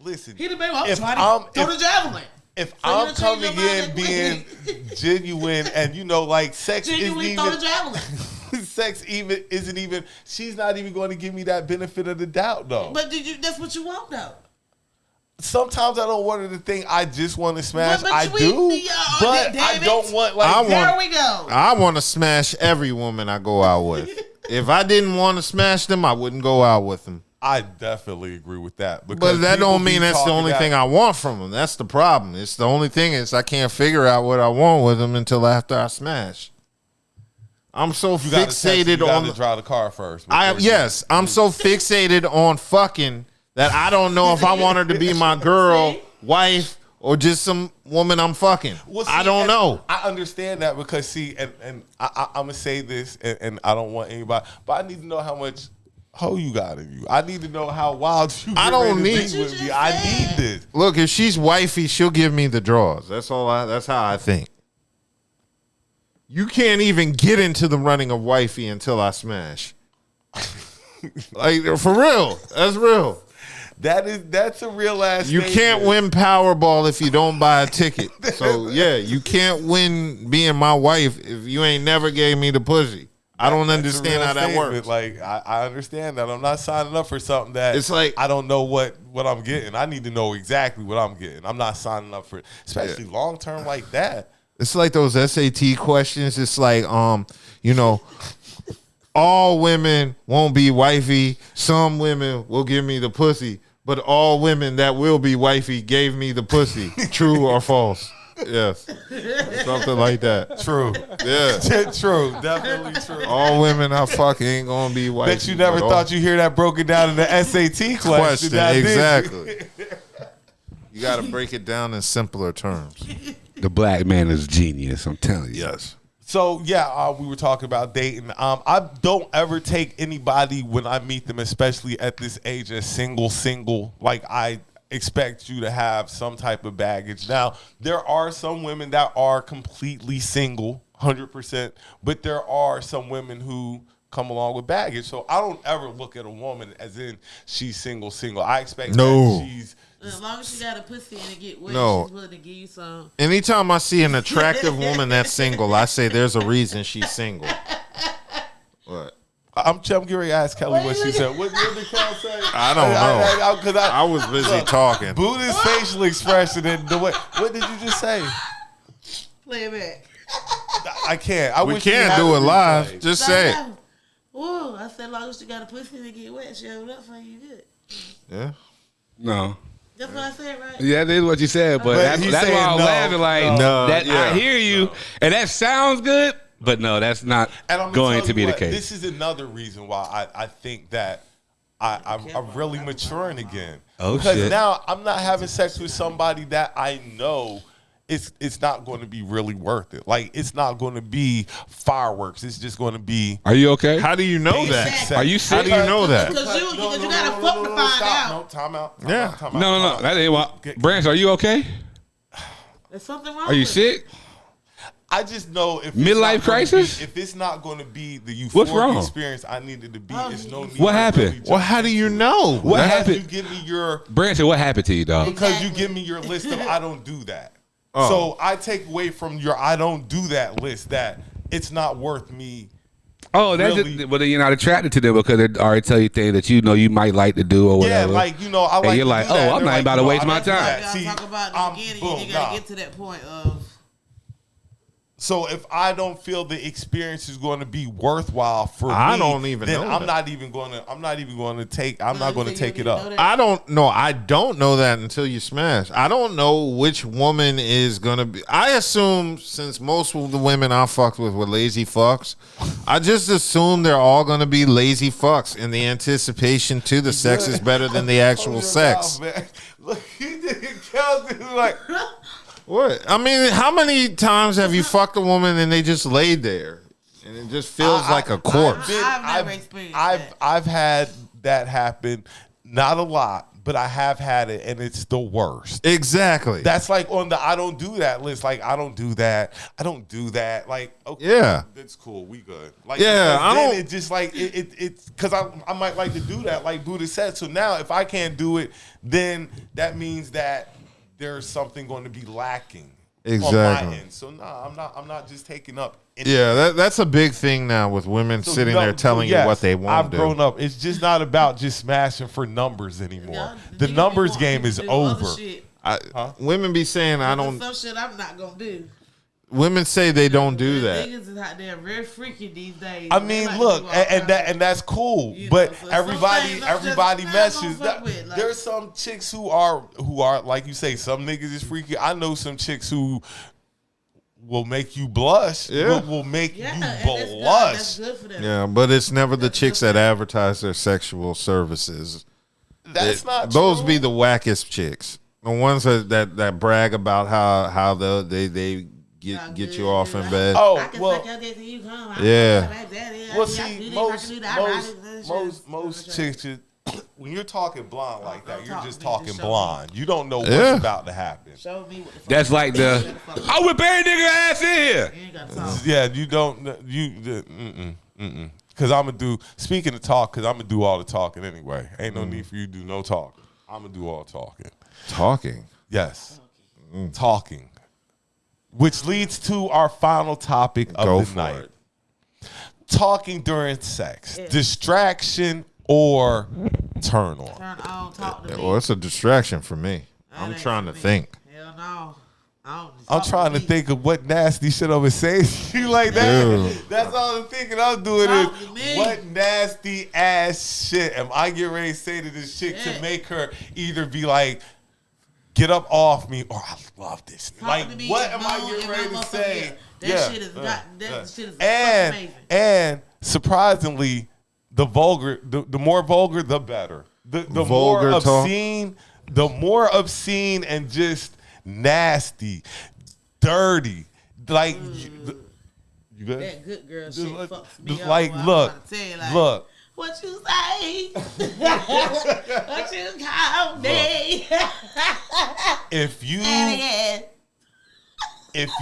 Listen. He the man. I'm trying to throw the javelin. If I'm coming in being genuine and like sex isn't even she's not even going to give me that benefit of the doubt though. But that's what you want though. Sometimes I don't want her to think I just want to smash. But I don't want there we go. I want to smash every woman I go out with. If I didn't want to smash them, I wouldn't go out with them. I definitely agree with that. But that don't mean that's the only thing I want from them. That's the problem. It's the only thing is I can't figure out what I want with them until after I smash. I'm so fixated on to drive the car first. I'm so fixated on fucking that I don't know if I want her to be my girl, wife, or just some woman I'm fucking. I don't know. I understand that because and I'm gonna say this, and I don't want anybody, but I need to know how much hoe you got in you. I need to know how wild you. I don't need with me. I need this. Look, if she's wifey, she'll give me the draws. That's all. That's how I think. You can't even get into the running of wifey until I smash. Like for real. That's real. That's a real ass. You can't win Powerball if you don't buy a ticket. So yeah, you can't win being my wife if you ain't never gave me the pussy. I don't understand how that works. Like I understand that. I'm not signing up for something that it's like I don't know what I'm getting. I need to know exactly what I'm getting. I'm not signing up for it, especially long term like that. It's like those SAT questions. It's like all women won't be wifey. Some women will give me the pussy, but all women that will be wifey gave me the pussy. True or false? Yes. Something like that. True. Yeah. True. Definitely true. All women I fuck ain't gonna be white. Bet you never thought you hear that broken down in the SAT question. Exactly. You gotta break it down in simpler terms. The black man is genius, I'm telling you. Yes. So we were talking about dating. I don't ever take anybody when I meet them, especially at this age, as single. Like I expect you to have some type of baggage. Now, there are some women that are completely single, 100%, but there are some women who come along with baggage. So I don't ever look at a woman as in she's single. I expect No. that she's. As long as she got a pussy and it get wet, No. she's willing to give you some. Anytime I see an attractive woman that's single, I say there's a reason she's single. What? I'm getting ready to ask Kelly what she said. What did Kel say? I don't know. I was busy talking. Buddha's facial expression and the way. What did you just say? Play it back. I can't. We can't do it live. Just say it. Whoa, I said, as long as she got a pussy and it get wet, she hold up for you good. Yeah. No. That's what I said, right? Yeah, that is what you said, but that's why I'm laughing. Like, I hear you, and that sounds good, but no, that's not going to be the case. This is another reason why I think that I'm really maturing again. Oh, because shit. now I'm not having sex with somebody that I know it's not going to be really worth it. Like, it's not going to be fireworks. It's just going to be. Are you okay? How do you know that? sex. Are you sick? How do you know that? Because you got to fuck to find out. No, time out. No. That ain't what. Branch, are you okay? There's something wrong. Are you with sick? I just know if Midlife crisis? If it's not going to be the What's euphoric wrong? experience I needed to be, it's no need. What to happened? really Well, how do you know? What Because happened? you give me your Branch, what happened to you, dog? because you give me your list of I don't do that. So I take away from your I don't do that list that it's not worth me. Oh, that's really, well, then you're not attracted to them because they already tell you things that you know you might like to do or whatever. Yeah, like I like. And you're to like, do that. I'm not about to waste my time. You gotta talk about it in the beginning. You gotta get to that point of. So if I don't feel the experience is going to be worthwhile for me, I don't even then know I'm that. not even going to take. I'm not going to take it up. I don't know. I don't know that until you smash. I don't know which woman is gonna be. I assume since most of the women I fucked with were lazy fucks, I just assume they're all gonna be lazy fucks in the anticipation to the sex is better than the actual sex. Look, he didn't count it like. What? I mean, how many times have you fucked a woman and they just laid there and it just feels like a corpse? I've never experienced that. I've had that happen. Not a lot, but I have had it, and it's the worst. Exactly. That's like on the I don't do that list. Like, I don't do that. I don't do that. Like, okay, yeah, that's cool. We good. Like, yeah, I don't. It just like it's because I might like to do that. Like Buddha said. So now, if I can't do it, then that means that there's something going to be lacking on my end. So no, I'm not just taking up. Yeah, that's a big thing now with women sitting there telling you what they want. I've grown up. It's just not about just smashing for numbers anymore. The numbers game is over. Women be saying I don't. Some shit I'm not gonna do. Women say they don't do that. Niggas is out there very freaky these days. I mean, look, and that's cool, but so everybody meshes. Like, There's some chicks who are like you say, some niggas is freaky. I know some chicks who will make you blush. Yeah. Will make you blush. That's good for them. Yeah, but it's never the chicks that advertise their sexual services. That's not those true. be the wackest chicks. The ones that brag about how they get you off in bed. Oh, I can well, suck your dick till you come. Well, see, most chicks, when you're talking blonde like that, you're just talking blonde. You don't know what's about to happen. Show me what the fuck. That's like I would bury nigga ass in here. You ain't gotta talk. Yeah, you don't. Because I'm gonna do. Speaking of talk, because I'm gonna do all the talking anyway. Ain't no need for you to do no talking. I'm gonna do all the talking. Talking. Yes, talking. Which leads to our final topic of the night. Talking during sex. Yeah. Distraction or turn on? Turn on, talk to me. Well, it's a distraction for me. I'm ain't trying for to me. think. Hell no. I'm trying to think of what nasty shit I would say to you like that. Dude. That's all I'm thinking I'm doing Talk is to me. what nasty ass shit am I getting ready to say to this chick to make her either be like, get up off me, or I love this. Talk Like, to me, what am I bone getting in ready my to muscle, say? yeah. That shit is fucking amazing. And surprisingly, the more vulgar, the better. The Vulgar more talk. obscene, the more obscene and just nasty, dirty. Like, you good? That good girl shit fucks me Just up. like, Well, I'm look, trying to tell you, like, look. what you say? What you call me? If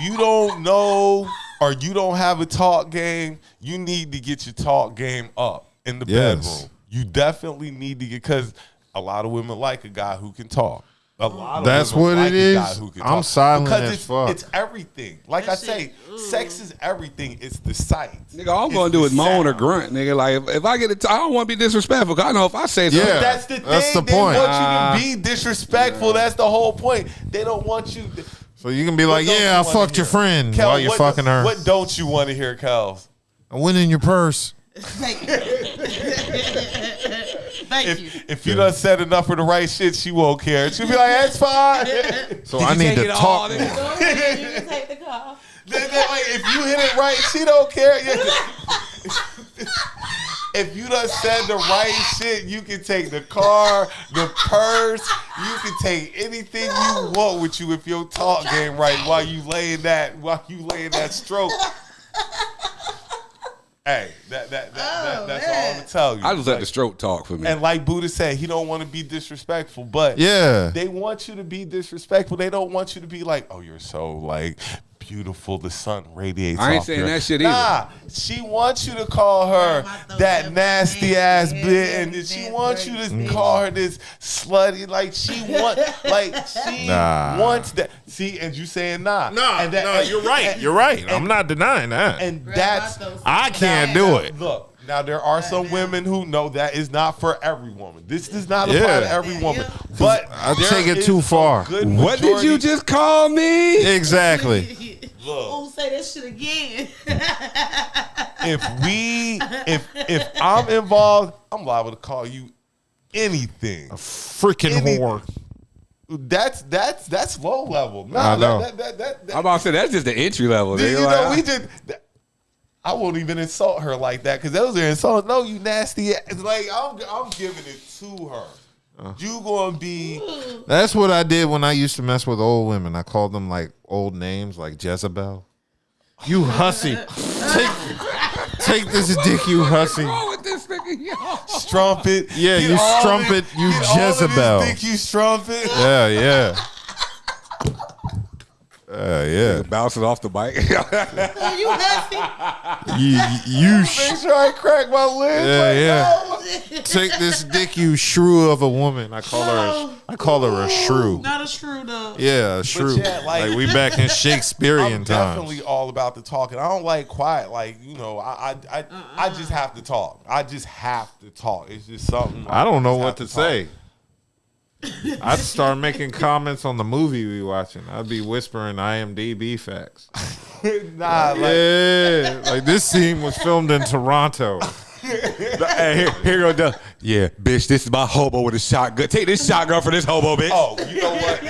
you don't know or you don't have a talk game, you need to get your talk game up in the bedroom. You definitely need to get, because a lot of women like a guy who can talk. A lot of That's women what like it a is. guy who can I'm talk. silent because as fuck. It's everything. Like I say, sex is everything. It's the sight. Nigga, all I'm going to do is moan or grunt, nigga. Like, if I get it, I don't want to be disrespectful. Cause I know if I say something. But that's the thing. That's the they point. want you to be disrespectful. That's the whole point. They don't want you to. So you can be like, yeah, I fucked your friend Kel, while you're fucking her. What don't you want to hear, Kels? I went in your purse. Thank you. If you done said enough for the right shit, she won't care. She'll be like, that's fine. So I need to talk. Go ahead, you can take the call. If you hit it right, she don't care. If you done said the right shit, you can take the car, the purse. You can take anything you want with you if your talk game right while you laying that stroke. Hey, that's all I'm gonna tell you. I just let the stroke talk for me. And like Budha said, he don't want to be disrespectful, but they want you to be disrespectful. They don't want you to be like, oh, you're so like beautiful. The sun radiates. I ain't off saying your... that shit either. Nah, she wants you to call her that nasty ass bitch, and then she wants you to call her this slutty. Like she wants that. See, and you saying nah. No, you're right. You're right. I'm not denying that. And that's I can't do it. Look. Now, there are some women who know that is not for every woman. This does not apply to every woman. But I take it too far. What did you just call me? Exactly. Who say that shit again? If I'm involved, I'm liable to call you anything. A freaking whore. That's low level. No, I know. I'm about to say that's just the entry level. I won't even insult her like that because those are insults. No, you nasty ass. Like I'm giving it to her. You gonna be? That's what I did when I used to mess with old women. I called them like old names, like Jezebel. You hussy. Take this dick, you hussy. What's wrong with this nigga, yo? Strumpet. Yeah, you strumpet, you Jezebel. Dick, you strumpet. Yeah. Yeah. Bouncing off the bike. You nasty. You make sure I crack my lips. Yeah. Take this dick, you shrew of a woman. I call her a shrew. Not a shrew though. Yeah, a shrew. Yeah, like we back in Shakespearean I'm times. definitely all about the talking. I don't like quiet. Like I just have to talk. I just have to talk. It's just something. I don't know what to say. I'd start making comments on the movie we watching. I'd be whispering IMDb facts. Like this scene was filmed in Toronto. Hey, here go. Yeah, bitch, this is my hobo with a shotgun. Take this shotgun for this hobo, bitch. Oh, you know what?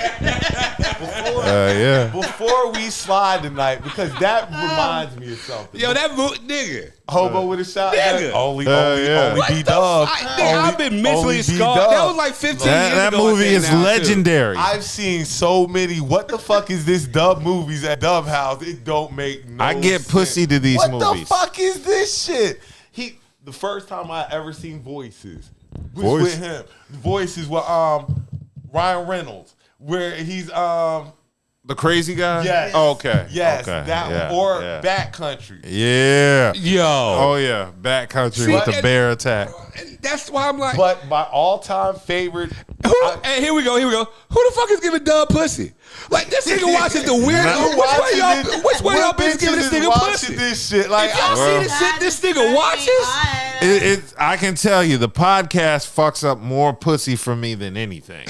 Before we slide tonight, because that reminds me of something. Yo, that nigga. Hobo with a shotgun. Nigga. Only B.D.U.B. I've been mentally scarred. That was like 15 years ago. That movie is legendary. I've seen so many. What the fuck is this dub movies at Dub House? It don't make no I get sense. pussy to these movies. What the fuck is this shit? The first time I ever seen Voices was with him. Voices with Ryan Reynolds, where he's the crazy guy. Yes. Oh, okay. Yes. Okay. That or Backcountry. Yeah. Yo. Oh yeah. Backcountry with the bear attack. That's why I'm like. But my all-time favorite. Hey, here we go. Who the fuck is giving Dub pussy? Like this nigga watches the weird. Which way y'all bitches giving this nigga pussy? This shit. Like if y'all see this shit, this nigga watches. I can tell you, the podcast fucks up more pussy for me than anything.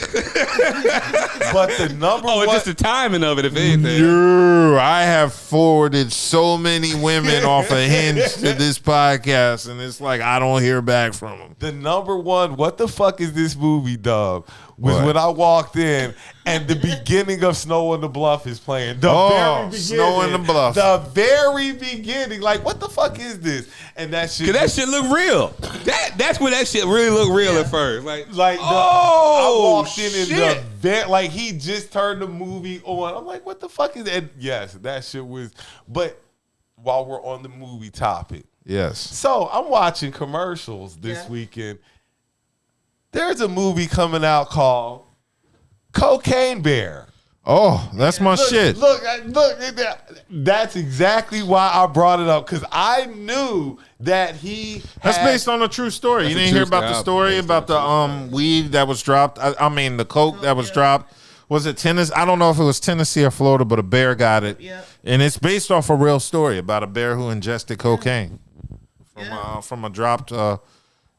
But the number one, it's just the timing of it, if anything. No, I have forwarded so many women off a Hinge to this podcast, and it's like I don't hear back from them. The number one, what the fuck is this movie, Dub? Was when I walked in and the beginning of Snow on the Bluff is playing. Very beginning. Snow on the Bluff. The very beginning. Like, what the fuck is this? And that shit. Cause that shit look real. That's when that shit really looked real at first. I walked in the like he just turned the movie on. I'm like, what the fuck is that? Yes, that shit was. But while we're on the movie topic, yes. So I'm watching commercials this weekend. There's a movie coming out called Cocaine Bear. Oh, that's my shit. Look, that's exactly why I brought it up, because I knew that That's based on a true story. You didn't hear about the story about the weed that was dropped? I mean, the coke that was dropped. Was it Tennessee? I don't know if it was Tennessee or Florida, but a bear got it. Yeah. And it's based off a real story about a bear who ingested cocaine from a dropped...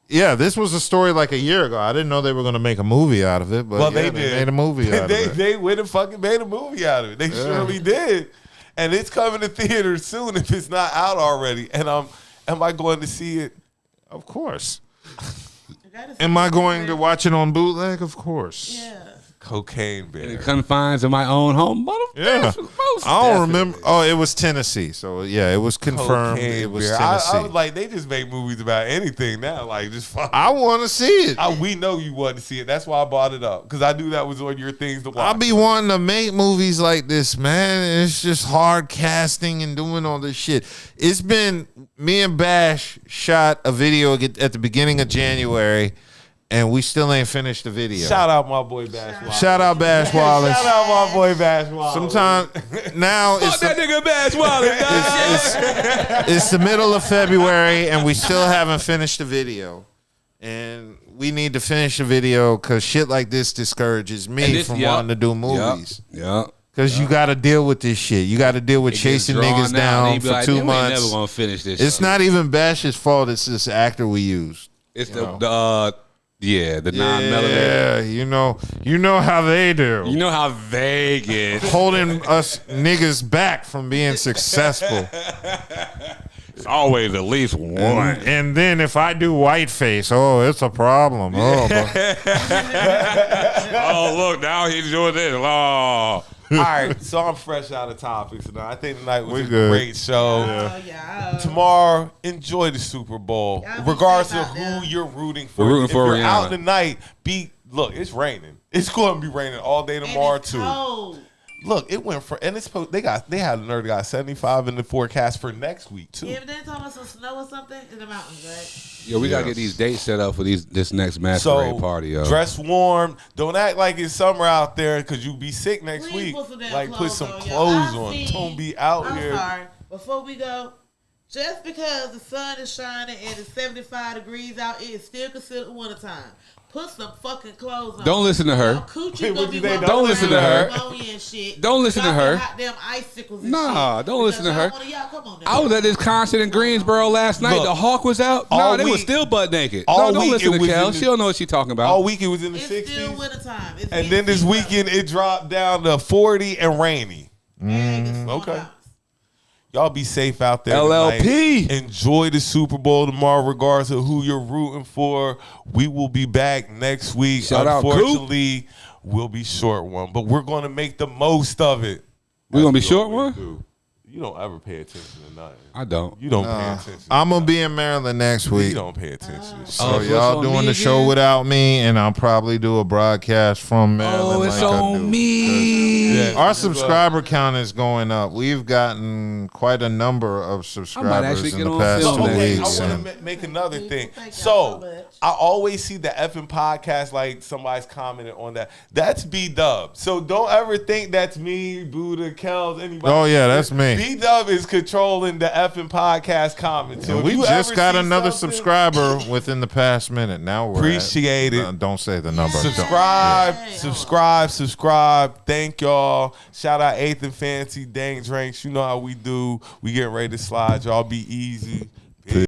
this was a story like a year ago. I didn't know they were going to make a movie out of it, but they made a movie out of it. They went and fucking made a movie out of it. They surely did. And it's coming to theaters soon if it's not out already. And am I going to see it? Of course. Am I going to watch it on bootleg? Of course. Yeah. Cocaine bear. In the confines of my own home. Yeah. I don't remember. Oh, it was Tennessee. So, yeah, it was confirmed. Cocaine it was bear. Tennessee. I was like, they just make movies about anything now. Like, just fuck. I want to see it. We know you want to see it. That's why I brought it up, because I knew that was on your things to watch. I'll be wanting to make movies like this, man. It's just hard casting and doing all this shit. It's been, me and Bash shot a video at the beginning of January, and we still ain't finished the video. Shout out my boy Bash Wallace. Shout out Bash Wallace. Shout out my boy Bash Wallace. Sometimes now Fuck that nigga Bash Wallace. it's the middle of February, and we still haven't finished the video. And we need to finish the video because shit like this discourages me from wanting to do movies. Yeah. Because you got to deal with this shit. You got to deal with chasing niggas down for 2 months. Never gonna finish this. It's not even Bash's fault. It's this actor we used. It's the 9mm. Yeah, you know how they do. You know how they get holding us niggas back from being successful. It's always at least one. And then if I do whiteface, it's a problem. Oh, look, now he's doing this. Oh. All right, so I'm fresh out of topics now. I think tonight was a great show. Tomorrow, enjoy the Super Bowl, regardless of who you're rooting for. We're rooting for if you're Rihanna. out tonight, look, it's raining. It's going to be raining all day tomorrow too. Cold. Look, it went for, and it's they had a nerve. Got 75 in the forecast for next week too. Yeah, but they're talking about some snow or something in the mountains, right? Yo, we gotta get these dates set up for this next masquerade party, yo. Dress warm. Don't act like it's summer out there, because you'll be sick next week. Put some clothes on. Don't be out here. I'm sorry. Before we go, just because the sun is shining and it's 75 degrees out, it is still considered wintertime. Put some fucking clothes on. Don't listen to her. Don't listen to her. Don't listen to her. Damn icicles and nah, shit. don't listen to her. Come on now. I was at this concert in Greensboro last night. The Hawk was out. No, they were still butt naked. No, don't listen to Kel. She don't know what she's talking about. All week it was in the 60s. It's still wintertime. And then this weekend it dropped down to 40 and rainy. Okay. Y'all be safe out there. LLP. Tonight. Enjoy the Super Bowl tomorrow, regardless of who you're rooting for. We will be back next week. Unfortunately, we'll be short one, but we're going to make the most of it. We're going to be short one? You don't ever pay attention to nothing. I don't. You don't pay attention. I'm going to be in Maryland next week. You don't pay attention. So y'all doing the show without me, and I'll probably do a broadcast from Maryland. Oh, it's on me. Our subscriber count is going up. We've gotten quite a number of subscribers in the past 2 weeks. I want to make another thing. So I always see the effing podcast, like somebody's commented on that. That's B.D.U.B. So don't ever think that's me, Budha, Kels, anybody. Oh, yeah, that's me. B.D.U.B is controlling the effing podcast comments. So we just got another subscriber within the past minute. Now we're appreciate it. Don't say the number. Subscribe. Thank y'all. Shout out 8th and Fancy, Dang Drinks. You know how we do. We getting ready to slide. Y'all be easy.